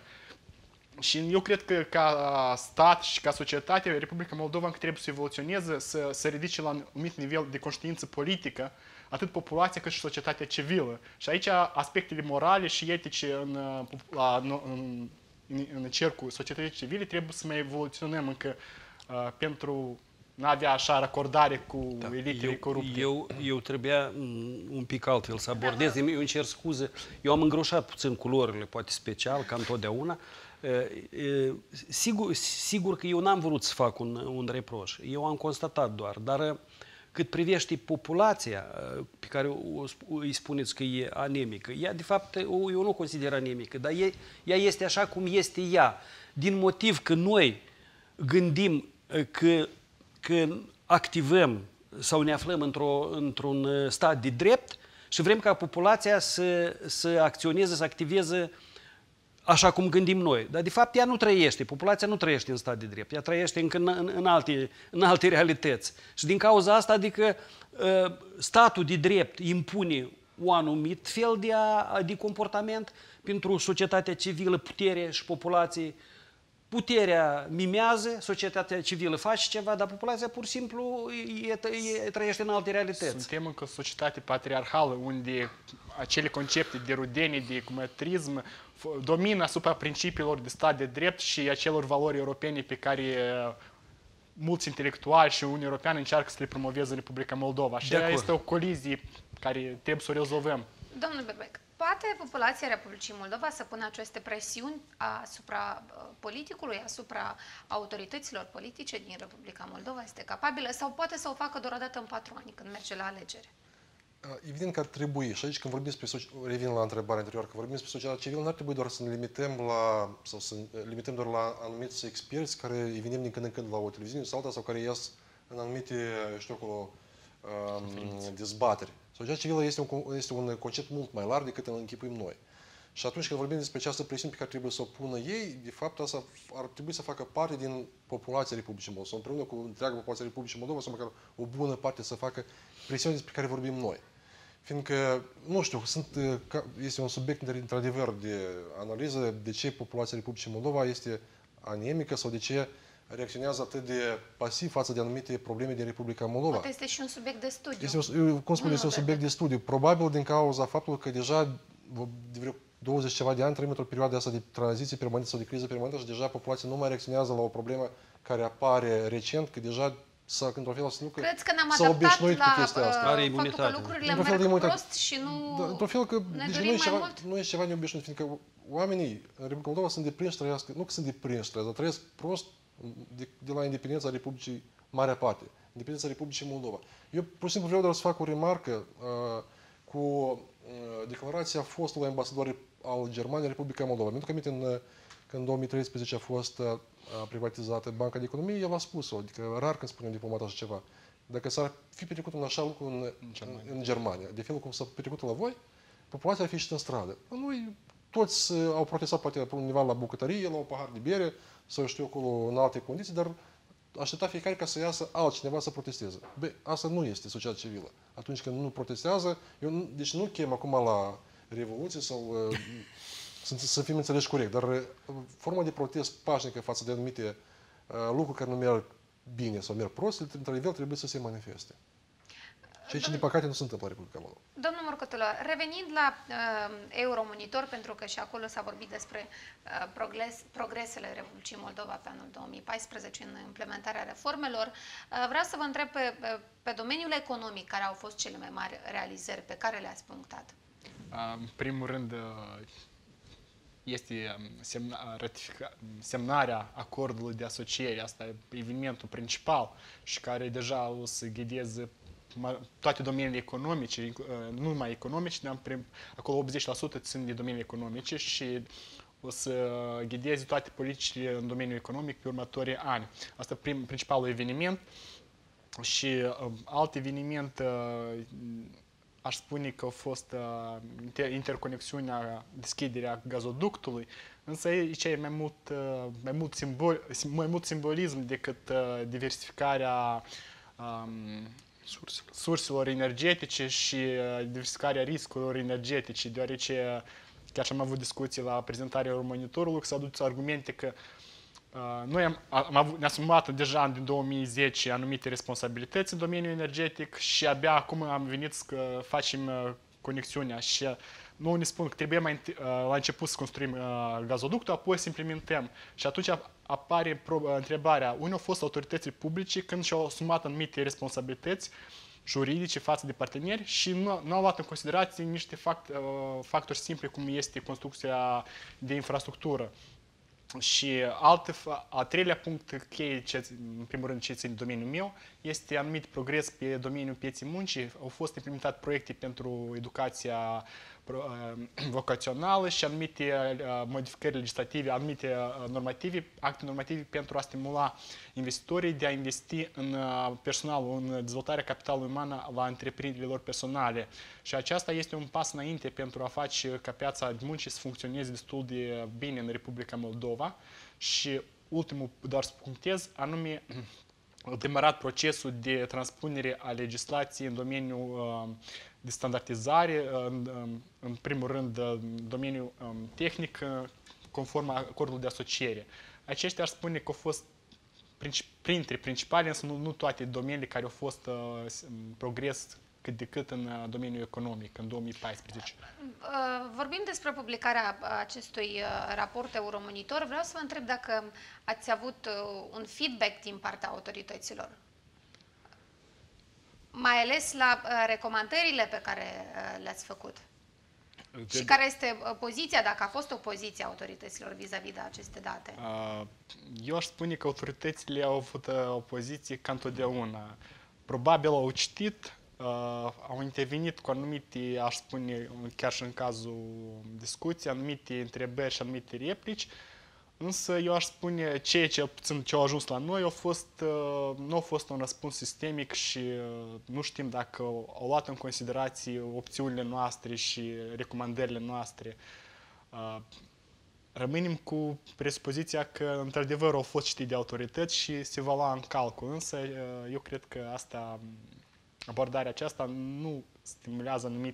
Și eu cred că ca stat și ca societate, Republica Moldova încă trebuie să evoluționeze, să ridice la un anumit nivel de conștiință politică, atât populația cât și societatea civilă. Și aici aspectele morale și etice în cercul societății civile trebuie să mai evoluționăm încă pentru a avea așa racordare cu elitele corupte. Eu trebuia un pic altfel să abordez. Eu îmi cer scuze. Eu am îngroșat puțin culorile, poate special, ca întotdeauna. Sigur că eu n-am vrut să fac un reproș. Eu am constatat doar. Dar cât privește populația pe care îi spuneți că e anemică, ea de fapt eu nu o consider anemică, dar ea este așa cum este ea. Din motiv că noi gândim că activăm sau ne aflăm într-un stat de drept și vrem ca populația să acționeze, să activeze așa cum gândim noi. Dar de fapt ea nu trăiește, populația nu trăiește în stat de drept, ea trăiește încă în alte realități. Și din cauza asta, adică statul de drept impune un anumit fel de comportament pentru societatea civilă, putere și populație. Puterea mimează, societatea civilă face ceva, dar populația pur și simplu trăiește în alte realități. Suntem încă o societate patriarhală, unde acele concepte de rudenie, de ecumetrism domină asupra principiilor de stat de drept și acelor valori europene pe care mulți intelectuali și Uniunea Europeană încearcă să le promoveze în Republica Moldova. Și este o colizie care trebuie să o rezolvăm. Domnul Berbec, poate populația Republicii Moldova să pună aceste presiuni asupra politicului, asupra autorităților politice din Republica Moldova? Este capabilă sau poate să o facă doar o dată în 4 ani când merge la alegeri? Evident că ar trebui. Și aici când vorbim revin la întrebarea anterioară, când vorbim despre societatea civilă, nu ar trebui doar să ne limităm doar la anumiți experți care venim din când în când la o televiziune sau alta sau care ies în anumite, dezbateri. Societatea civilă este un concept mult mai larg decât îl închipuim noi. Și atunci când vorbim despre această presiune pe care trebuie să o pună ei, de fapt asta ar trebui să facă parte din populația Republicii Moldova, sau împreună cu întreaga populație Republicii Moldova, sau măcar o bună parte să facă presiune despre care vorbim noi. Fiindcă, nu știu, este un subiect într-adevăr de analiză de ce populația Republicii Moldova este anemică sau de ce reacționează atât de pasiv față de anumite probleme din Republica Moldova. Poate este și un subiect de studiu. Este un subiect de studiu. Probabil din cauza faptului că deja de vreo 20 ceva de ani trăim într-o perioadă asta de tranziție permanentă sau de criză permanentă și deja populația nu mai reacționează la o problemă care apare recent, că deja într-un fel Credeți că ne-am adaptat la faptul că lucrurile merg prost și nu într-un fel că ne dorim mai mult? Nu e ceva neobișnuit, fiindcă oamenii în Republica Moldova sunt deprinși să trăiască, nu că sunt deprinși să trăiască, dar trăiesc prost de la independența Republicii Marea Parte, independența Republicii Moldova. Eu pur și simplu vreau doar să fac o remarcă cu declarația fostului ambasador al Germaniei Republica Moldova. Pentru că aminte, când în 2013 a fost privatizată Banca de Economie, el a spus-o, adică rar când spune un diplomat așa ceva. Dacă s-ar fi petrecut un așa lucru în Germania, de felul cum s-a petrecut la voi, populația ar fi ieșit în stradă. Noi toți au protestat poate pe undeva la bucătărie, la un pahar de bere, sau știu acolo în alte condiții, dar aștepta fiecare ca să iasă altcineva să protesteze. Asta nu este societatea civilă. Atunci când nu protestează, deci nu chem acum la revoluție sau să fim înțeleși corect, dar forma de protest pașnică față de anumite lucruri care nu merg bine sau merg prost, într-adevăr trebuie să se manifeste. Ceea ce, din păcate, nu se întâmplă în Republica Moldova. Domnul Morcătulă, revenind la Euromonitor, pentru că și acolo s-a vorbit despre progresele Republicii Moldova pe anul 2014 în implementarea reformelor, vreau să vă întreb pe domeniul economic, care au fost cele mai mari realizări pe care le-ați punctat? În primul rând, este semnarea acordului de asociere. Asta e evenimentul principal și care deja o să ghideze toate domeniile economice, nu numai economice, dar acolo 80% țin de domeniile economice și o să ghideze toate politicile în domeniul economic pe următorii ani. Asta e principalul eveniment și alt eveniment, aș spune că a fost interconexiunea, deschiderea gazoductului, însă aici e mai mult simbolism decât diversificarea surselor energetice și diversificarea riscurilor energetice, deoarece chiar și am avut discuții la prezentarea Euromonitorului, s-au adus argumente că noi ne-am asumat deja din 2010 anumite responsabilități în domeniul energetic și abia acum am venit să facem conexiunea și nu ne spun că trebuie mai la început să construim gazoductul, apoi să implementăm. Și atunci apare întrebarea, unde au fost autoritățile publice când și-au asumat anumite responsabilități juridice față de parteneri și nu au luat în considerație niște factori simpli cum este construcția de infrastructură. Și a treilea punct cheie, în primul rând ce ține domeniul meu, este anumit progres pe domeniul pieței muncii. Au fost implementate proiecte pentru educația vocațională și anumite modificări legislative, anumite acte normative pentru a stimula investitorii de a investi în personal, în dezvoltarea capitalului uman la întreprinderile lor personale. Și aceasta este un pas înainte pentru a face ca piața de muncii să funcționeze destul de bine în Republica Moldova. Și ultimul, doar să punctez, anume a demarat procesul de transpunere a legislației în domeniul de standardizare, în primul rând în domeniul tehnic, conform acordului de asociere. Aceștia ar spune că au fost printre principale, însă nu toate domeniile care au fost progres cât de cât în domeniul economic, în 2014. Vorbim despre publicarea acestui raport Euromonitor. Vreau să vă întreb dacă ați avut un feedback din partea autorităților, mai ales la recomandările pe care le-ați făcut. Și care este poziția, dacă a fost o poziție a autorităților vis-a-vis de aceste date? Eu aș spune că autoritățile au avut o poziție ca întotdeauna. Probabil au citit, au intervenit cu anumite, aș spune, chiar și în cazul discuției, anumite întrebări și anumite replici, însă eu aș spune ceea ce au ajuns la noi nu a fost un răspuns sistemic și nu știm dacă au luat în considerație opțiunile noastre și recomandările noastre. Rămânem cu presupoziția că într-adevăr au fost citite de autorități și se va lua în calcul, însă eu cred că abordarea aceasta nu stimulează un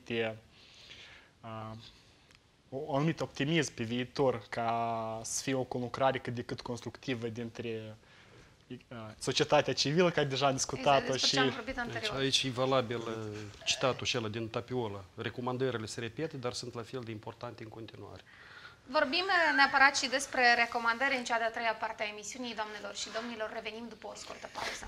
anumit optimism pe viitor ca să fie o conlucrare cât de cât constructivă dintre societatea civilă, care deja am discutat-o și... Aici e valabil citatul acela din Tapiola. Recomandările se repete, dar sunt la fel de importante în continuare. Vorbim neapărat și despre recomandări în cea de-a treia parte a emisiunii, doamnelor și domnilor. Revenim după o scurtă pauză.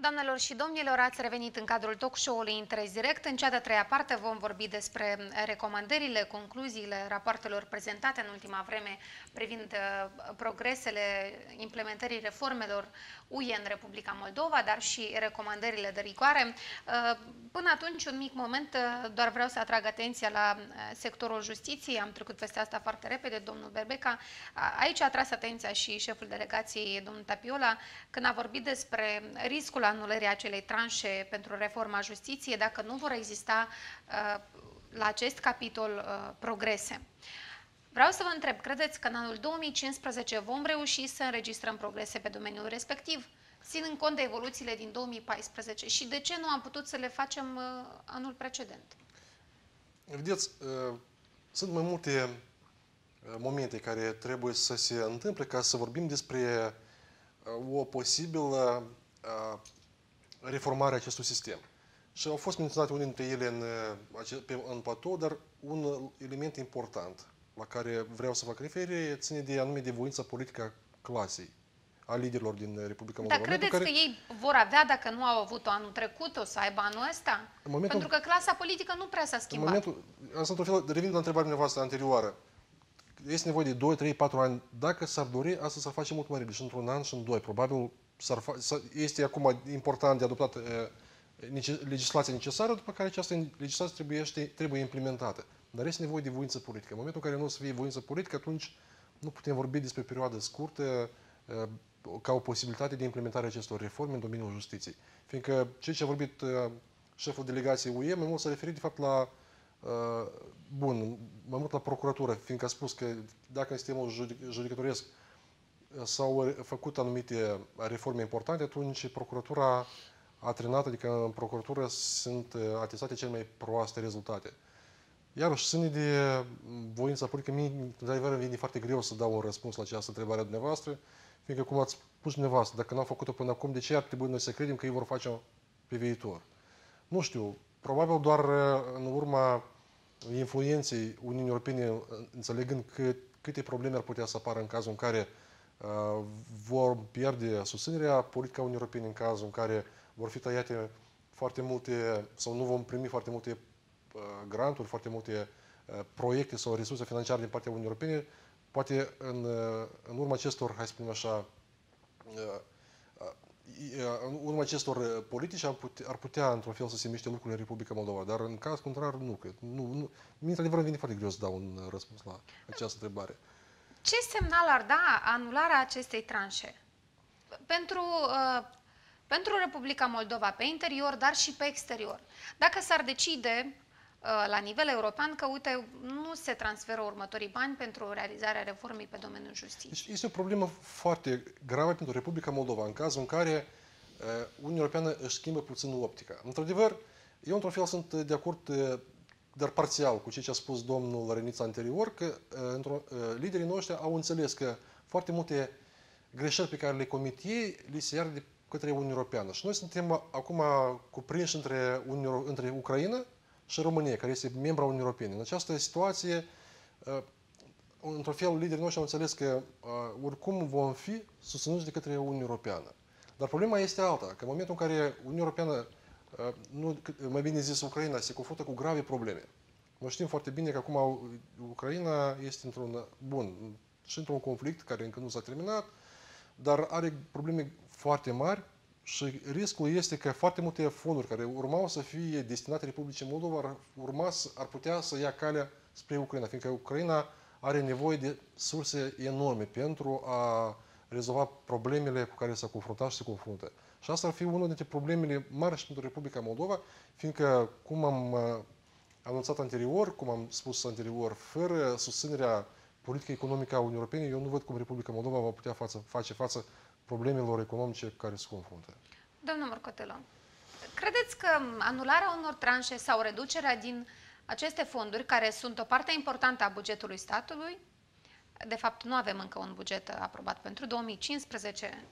Doamnelor și domnilor, ați revenit în cadrul talk show-ului Interes Direct. În cea de-a treia parte vom vorbi despre recomandările, concluziile rapoartelor prezentate în ultima vreme privind progresele implementării reformelor UE în Republica Moldova, dar și recomandările de rigoare. Până atunci, un mic moment, doar vreau să atrag atenția la sectorul justiției. Am trecut peste asta foarte repede, domnul Berbeca. Aici a tras atenția și șeful delegației, domnul Tapiola, când a vorbit despre riscul anulării acelei tranșe pentru reforma justiției, dacă nu vor exista la acest capitol progrese. Vreau să vă întreb, credeți că în anul 2015 vom reuși să înregistrăm progrese pe domeniul respectiv, ținând cont de evoluțiile din 2014 și de ce nu am putut să le facem anul precedent? Vedeți, sunt mai multe momente care trebuie să se întâmple ca să vorbim despre o posibilă reformare a acestui sistem. Și au fost menționate unele dintre ele în platou, dar un element important la care vreau să fac referire ține de anume de voința politică a clasei, a liderilor din Republica Moldova. Dar credeți că ei vor avea, dacă nu au avut-o anul trecut, o să aibă anul ăsta? Pentru că clasa politică nu prea s-a schimbat. Revin la întrebarea voastră anterioară. Este nevoie de 2, 3, 4 ani. Dacă s-ar dori, asta s-ar face mult mai repede, și într-un an și în 2. Probabil este acum important de adoptat legislația necesară, după care această legislație trebuie implementată. Dar este nevoie de voință politică. În momentul în care nu o să fie voință politică, atunci nu putem vorbi despre perioadă scurtă ca o posibilitate de implementare a acestor reforme în domeniul justiției. Fiindcă ceea ce a vorbit șeful delegației UE, mai mult s-a referit de fapt la mai mult la procuratură, fiindcă a spus că dacă în sistemul judecătoresc s-au făcut anumite reforme importante, atunci procuratura a trenat, adică în procuratură sunt atestate cele mai proaste rezultate. Iarăși, ține de voința politică, mie, într-adevăr, îmi vine foarte greu să dau un răspuns la această întrebare a dumneavoastră, fiindcă, cum ați spus dumneavoastră, dacă n-au făcut-o până acum, de ce ar trebui noi să credem că ei vor face-o pe viitor? Nu știu, probabil doar în urma influenței Uniunii Europene, înțelegând câte probleme ar putea să apară în cazul în care vor pierde susținerea politică a Uniunii Europene, în cazul în care vor fi tăiate foarte multe, sau nu vom primi foarte multe granturi, foarte multe proiecte sau resurse financiare din partea Uniunii Europene, poate în urma acestor, hai să spunem așa, în urma acestor politici ar putea într-un fel să se miște lucrurile în Republica Moldova, dar în caz contrar nu cred. Mie, într-adevăr, îmi vine foarte greu să dau un răspuns la această întrebare. Ce semnal ar da anularea acestei tranșe pentru Republica Moldova pe interior, dar și pe exterior? Dacă s-ar decide la nivel european că, uite, nu se transferă următorii bani pentru realizarea reformei pe domeniul justiției. Deci este o problemă foarte gravă pentru Republica Moldova, în cazul în care Uniunea Europeană își schimbă puțin optica. Într-adevăr, eu într-un fel sunt de acord, dar parțial, cu ceea ce a spus domnul Lărăniță anterior, că liderii noștri au înțeles că foarte multe greșeli pe care le comit ei, li se iar de către Uniunea Europeană. Și noi suntem acum cuprinși între Ucraina și România, care este membra Uniunii Europene. În această situație, într-un fel, liderii noștri au înțeles că oricum vom fi susținuți de către Uniunea Europeană. Dar problema este alta, că în momentul în care Uniunea Europeană, mai bine zis Ucraina, se confruntă cu grave probleme. Noi știm foarte bine că acum Ucraina este într-un conflict care încă nu s-a terminat, dar are probleme foarte mari și riscul este că foarte multe fonduri care urmau să fie destinate Republicii Moldova ar putea să ia calea spre Ucraina, fiindcă Ucraina are nevoie de surse enorme pentru a rezolva problemele cu care s-a confruntat și se confruntă. Și asta ar fi unul dintre problemele mari și pentru Republica Moldova, fiindcă, cum am anunțat anterior, cum am spus anterior, fără susținerea politică economică a Uniunii Europene, eu nu văd cum Republica Moldova va putea face față problemelor economice cu care se confruntă. Domnul Morcotelo, credeți că anularea unor tranșe sau reducerea din aceste fonduri, care sunt o parte importantă a bugetului statului, de fapt nu avem încă un buget aprobat pentru 2015,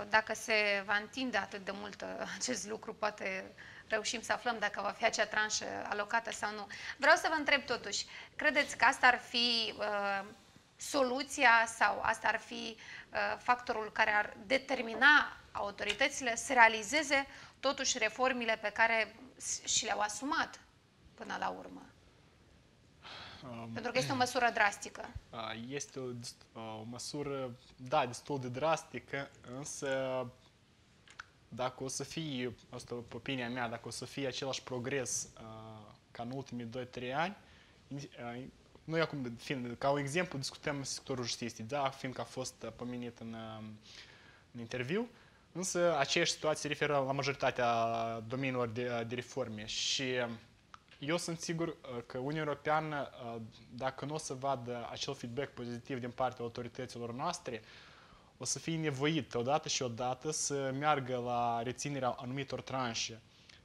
dacă se va întinde atât de mult acest lucru, poate reușim să aflăm dacă va fi acea tranșă alocată sau nu. Vreau să vă întreb totuși, credeți că asta ar fi soluția sau asta ar fi factorul care ar determina autoritățile să realizeze totuși reformele pe care și le-au asumat până la urmă? Pentru că este o măsură drastică. Este o măsură, da, destul de drastică, însă dacă o să fie, asta e opinia mea, dacă o să fie același progres ca în ultimii 2-3 ani, noi acum, ca un exemplu, discutăm sectorul justiției, da, fiindcă a fost pomenit în interviu, însă aceeași situație se referă la majoritatea domeniilor de reforme și eu sunt sigur că Uniunea Europeană, dacă nu o să vadă acel feedback pozitiv din partea autorităților noastre, o să fie nevoit odată să meargă la reținerea anumitor tranșe.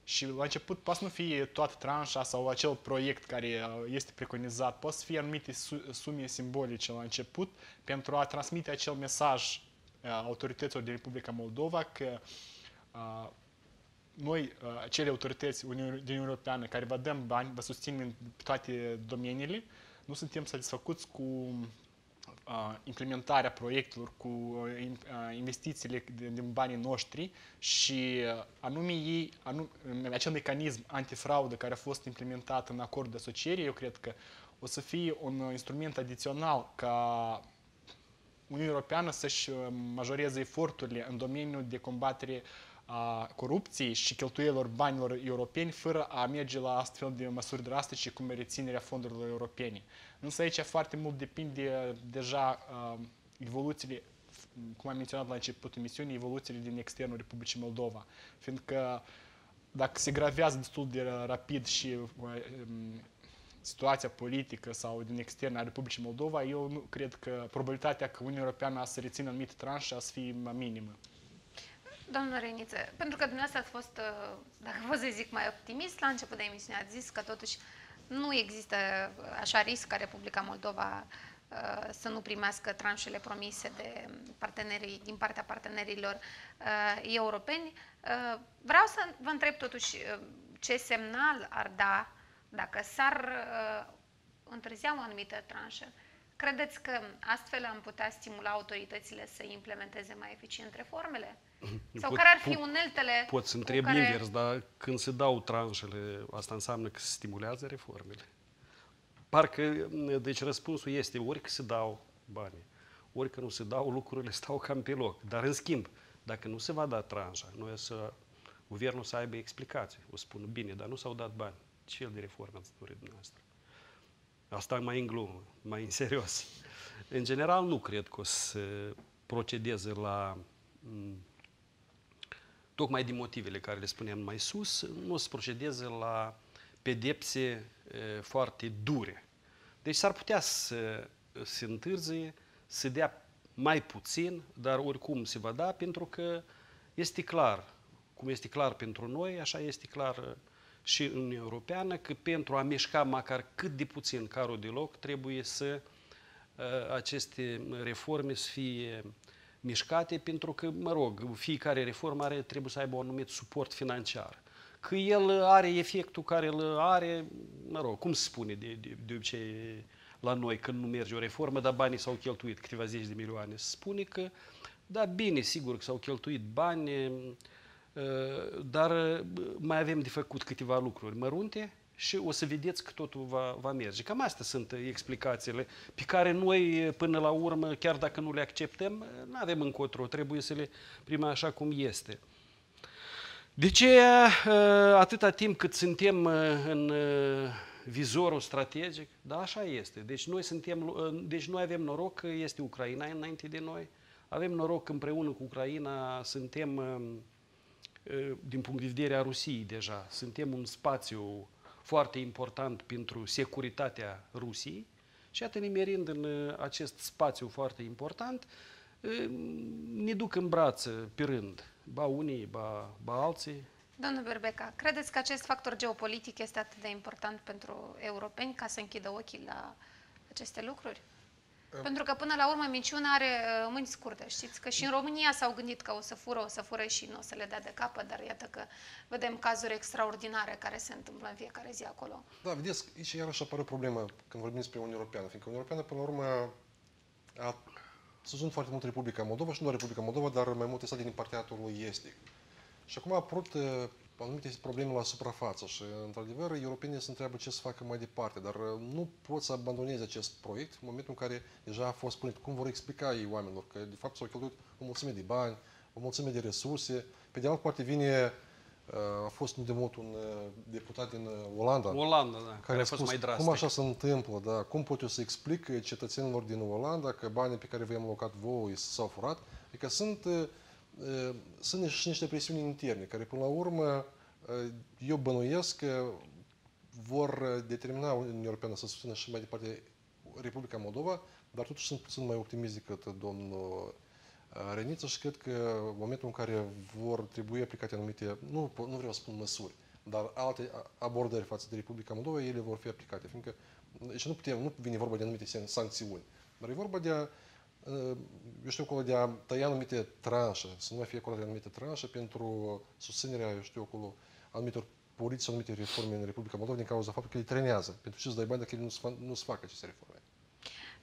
Și la început poate să nu fie toată tranșa sau acel proiect care este preconizat, poate să fie anumite sume simbolice la început pentru a transmite acel mesaj autorităților din Republica Moldova că noi, acele autorități din Uniunea Europeană care vă dăm bani, vă susținem în toate domeniile, nu suntem satisfăcuți cu implementarea proiectelor, cu investițiile din banii noștri și acel mecanism antifraudă care a fost implementat în acordul de asociere, eu cred că o să fie un instrument adițional ca Uniunea Europeană să-și majoreze eforturile în domeniul de combatere a corupției și cheltuielor banilor europeni fără a merge la astfel de măsuri drastice cum reținerea fondurilor europene. Însă aici foarte mult depinde deja evoluțiile, cum am menționat la începutul emisiunii, evoluțiile din externul Republicii Moldova. Fiindcă dacă se gravează destul de rapid și situația politică sau din extern a Republicii Moldova, eu nu cred că probabilitatea că Uniunea Europeană să rețină anumite tranșe să fie minimă. Domnul Reniță, pentru că dumneavoastră ați fost, dacă pot să zic, mai optimist, la început de emisiune ați zis că totuși nu există așa risc ca Republica Moldova să nu primească tranșele promise de din partea partenerilor europeni. Vreau să vă întreb totuși ce semnal ar da dacă s-ar întârzia o anumită tranșă. Credeți că astfel am putea stimula autoritățile să implementeze mai eficient reformele? Sau care ar fi uneltele? Pot să întreb invers, dar când se dau tranșele, asta înseamnă că se stimulează reformele? Parcă, deci răspunsul este ori că se dau bani, ori că nu se dau, lucrurile stau cam pe loc. Dar în schimb, dacă nu se va da tranșa, guvernul să aibă explicații. O spună, bine, dar nu s-au dat bani. Ce fel de reforme ați dorit dumneavoastră? Asta mai în glumă, mai în serios. În general, nu cred că o să procedeze la, tocmai din motivele care le spuneam mai sus, nu o să procedeze la pedepse foarte dure. Deci s-ar putea să se întârzie, să dea mai puțin, dar oricum se va da, pentru că este clar, cum este clar pentru noi, așa este clar și în Uniunea Europeană, că pentru a mișca măcar cât de puțin carul de loc, trebuie să aceste reforme să fie mișcate, pentru că, mă rog, fiecare reformă trebuie să aibă un anumit suport financiar. Că el are efectul care îl are, mă rog, cum se spune de obicei la noi când nu merge o reformă, dar banii s-au cheltuit, câteva zeci de milioane. Se spune că, da, bine, sigur că s-au cheltuit bani, dar mai avem de făcut câteva lucruri mărunte și o să vedeți că totul va merge. Cam astea sunt explicațiile pe care noi, până la urmă, chiar dacă nu le acceptăm, nu avem încotro, trebuie să le primim așa cum este. De ce atâta timp cât suntem în vizorul strategic? Da, așa este. Deci noi avem noroc că este Ucraina înainte de noi, avem noroc că împreună cu Ucraina suntem, din punct de vedere a Rusiei deja, suntem un spațiu foarte important pentru securitatea Rusiei și atât nimerind în acest spațiu foarte important, ne duc în brață pe rând, ba unii, ba alții. Domnul Berbeca, credeți că acest factor geopolitic este atât de important pentru europeni ca să închidă ochii la aceste lucruri? Pentru că până la urmă minciuna are mâini scurte. Știți că și în România s-au gândit că o să fură și nu o să le dea de capăt, dar iată că vedem cazuri extraordinare care se întâmplă în fiecare zi acolo. Da, vedeți, aici iarăși apare o problemă când vorbim despre Uniunea Europeană, fiindcă Uniunea Europeană, până la urmă, a susținut foarte mult Republica Moldova și nu doar Republica Moldova, dar mai multe state din parteneriatul estic. Și acum a apărut anumite probleme la suprafață și, într-adevăr, europenii se întreabă ce să facă mai departe, dar nu pot să abandoneze acest proiect în momentul în care deja a fost plătit. Cum vor explica ei oamenilor că, de fapt, s-au cheltuit o mulțime de bani, o mulțime de resurse. Pe de altă parte, a fost nu de mult un deputat din Olanda, Da, care a fost spus mai drastic. cum așa se întâmplă, da? Cum pot eu să explic cetățenilor din Olanda că banii pe care v-am alocat vouă s-au furat? Adică sunt și niște presiuni interne, care până la urmă eu bănuiesc că vor determina Uniunea Europeană să susțină și mai departe Republica Moldova, dar totuși sunt puțin mai optimist decât domnul Reniță și cred că în momentul în care vor trebui aplicate anumite, nu vreau să spun măsuri, dar alte abordări față de Republica Moldova, ele vor fi aplicate. Fiindcă, și nu vine vorba de anumite sancțiuni, dar e vorba de eu știu acolo, de a tăia anumite tranșe, să nu mai fie acordate anumite tranșe pentru susținerea, eu știu acolo, anumitor politici, anumite reforme în Republica Moldova din cauza faptului că îi trenează. Pentru ce să dai bani dacă ele nu se fac aceste reforme?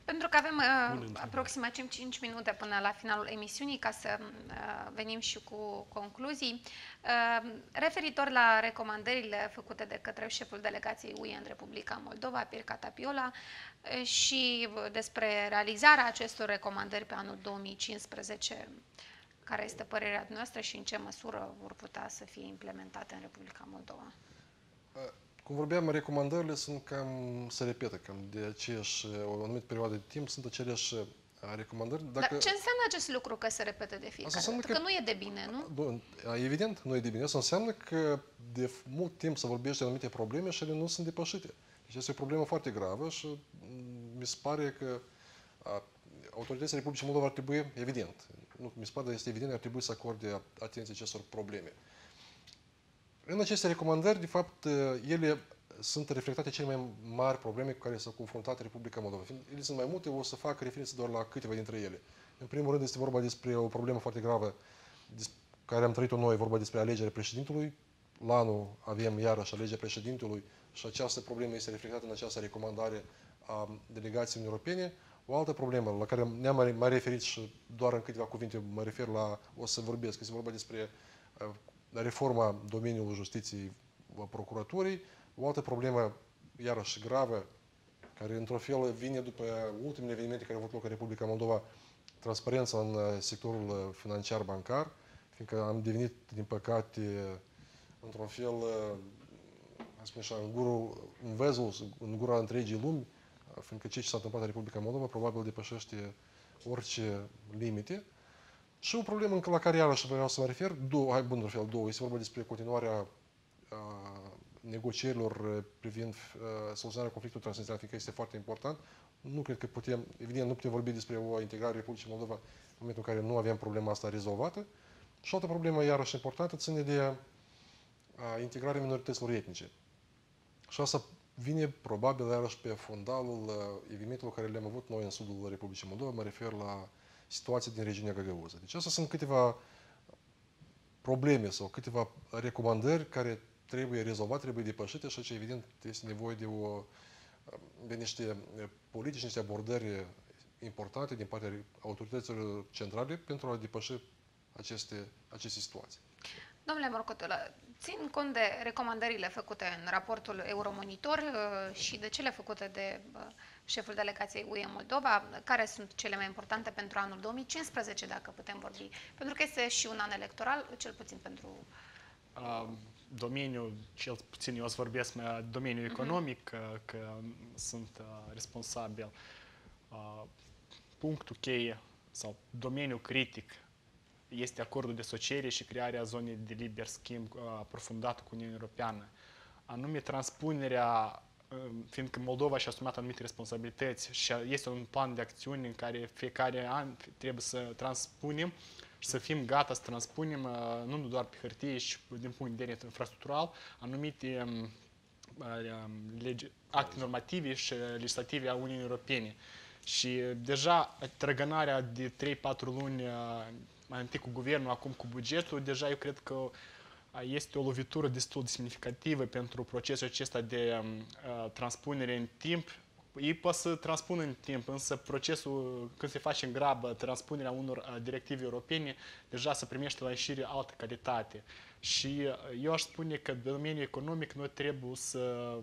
Pentru că avem aproximativ 5 minute până la finalul emisiunii ca să venim și cu concluzii. Referitor la recomandările făcute de către șeful delegației UE în Republica Moldova, Pirca Tapiola, și despre realizarea acestor recomandări pe anul 2015, care este părerea noastră și în ce măsură vor putea să fie implementate în Republica Moldova? Cum vorbeam, recomandările sunt se repetă, cam de aceeași, o anumită perioadă de timp, sunt aceleași recomandări. Dar ce înseamnă acest lucru că se repete de fiecare dată? Că nu e de bine, nu? Evident, nu e de bine. Asta înseamnă că de mult timp se vorbește de anumite probleme și ele nu sunt depășite. Deci este o problemă foarte gravă și mi se pare că autoritățile Republicii Moldova ar trebui, evident, nu mi se pare, dar este evident, ar trebui să acorde atenție acestor probleme. În aceste recomandări, de fapt, ele sunt reflectate cele mai mari probleme cu care s-a confruntat Republica Moldova. Ele sunt mai multe, o să fac referință doar la câteva dintre ele. În primul rând, este vorba despre o problemă foarte gravă care am trăit-o noi, vorba despre alegerea președintelui. La anul avem iarăși alegerea președintelui și această problemă este reflectată în această recomandare a delegației europene. O altă problemă la care ne-am mai referit și doar în câteva cuvinte mă refer o să vorbesc, este vorba despre reforma domeniului justiției, procuraturii. O altă problemă, iarăși gravă, care într-un fel vine după ultimele evenimente care au avut loc în Republica Moldova, transparența în sectorul financiar bancar, fiindcă am devenit, din păcate, într-un fel, spune așa, în gura întregii lumi, fiindcă ce s-a întâmplat în Republica Moldova probabil depășește orice limite. Și o problemă la care iarăși vreau să mă refer, două. Este vorba despre continuarea negocierilor privind soluționarea conflictului transnistриan, fiindcă este foarte important. Nu cred că evident, nu putem vorbi despre o integrare a Republicii Moldova în momentul în care nu avem problema asta rezolvată. Și o altă problemă, iarăși importantă, ține de integrarea minorităților etnice. Și asta vine probabil iarăși pe fundalul evenimentelor care le-am avut noi în sudul Republicii Moldova, mă refer la situația din regiunea Găgăuză. Deci astea sunt câteva probleme sau câteva recomandări care trebuie rezolvate, trebuie depășite și aici, evident, este nevoie de niște politici, niște abordări importante din partea autorităților centrale pentru a depăși aceste situații. Domnule Morcotulă, țin cont de recomandările făcute în raportul Euromonitor și de cele făcute de șeful delegației UE în Moldova, care sunt cele mai importante pentru anul 2015, dacă putem vorbi, pentru că este și un an electoral, cel puțin pentru... Domeniul, cel puțin eu o să vorbesc mai domeniul economic, că sunt responsabil. Punctul cheie sau domeniul critic este acordul de asociere și crearea zonei de liber schimb aprofundată cu Uniunea Europeană. Anume transpunerea, fiindcă Moldova și-a asumat anumite responsabilități și este un plan de acțiuni în care fiecare an trebuie să transpunem și să fim gata să transpunem, nu doar pe hârtie, ci din punct de vedere infrastructural, anumite acte normative și legislative a Uniunii Europene. Și deja trăgănarea de 3-4 luni mai întâi cu guvernul, acum cu bugetul, deja eu cred că este o lovitură destul de semnificativă pentru procesul acesta de transpunere în timp. Ei pot să transpună în timp, însă procesul, când se face în grabă, transpunerea unor directive europene, deja se primește la ieșire altă calitate. Și eu aș spune că în domeniul economic noi trebuie să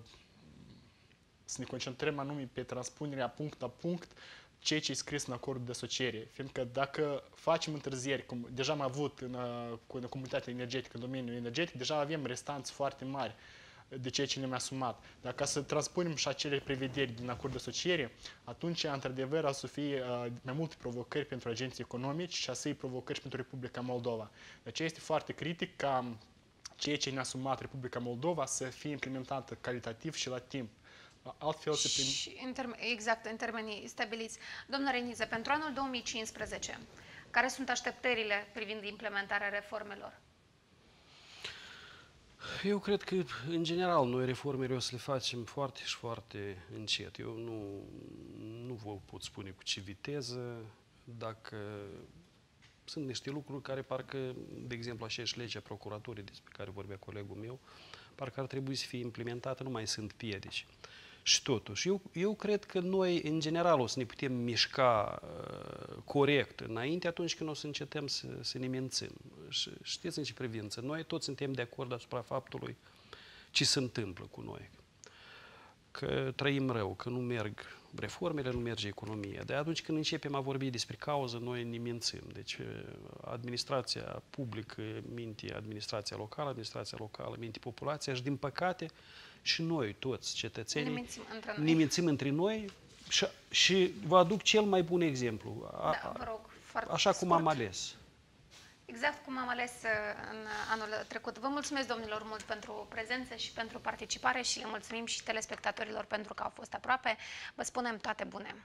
ne concentrăm anume pe transpunerea punct la punct ceea ce e scris în acordul de asociere. Fiindcă dacă facem întârzieri, cum deja am avut în comunitatea energetică, în domeniul energetic, deja avem restanți foarte mari de ceea ce ne-am asumat. Dar ca să transpunem și acele prevederi din acord de asociere, atunci, într-adevăr, o să fie mai multe provocări pentru agenții economici și să provocări și pentru Republica Moldova. De aceea este foarte critic ca ceea ce ne-a asumat Republica Moldova să fie implementată calitativ și la timp. Altfel se exact, în termenii stabiliți. Domnule Reniță, pentru anul 2015, care sunt așteptările privind implementarea reformelor? Eu cred că, în general, noi reformele o să le facem foarte și foarte încet. Eu nu vă pot spune cu ce viteză, dacă sunt niște lucruri care parcă, de exemplu, aceeași legea procuraturii despre care vorbea colegul meu, parcă ar trebui să fie implementată, nu mai sunt piedici. Și totuși, eu cred că noi, în general, o să ne putem mișca corect înainte atunci când o să încetăm să ne mințim. Și știți în ce privință? Noi toți suntem de acord asupra faptului ce se întâmplă cu noi. Că trăim rău, că nu merg reformele, nu merge economia. De atunci când începem a vorbi despre cauză, noi ne mințim. Deci administrația publică minte administrația locală minte populația și, din păcate, și noi, toți cetățenii, ne mințim între noi și vă aduc cel mai bun exemplu. Da, vă rog, așa cum am ales. Exact cum am ales în anul trecut. Vă mulțumesc, domnilor, mult pentru prezență și pentru participare și le mulțumim și telespectatorilor pentru că au fost aproape. Vă spunem toate bune!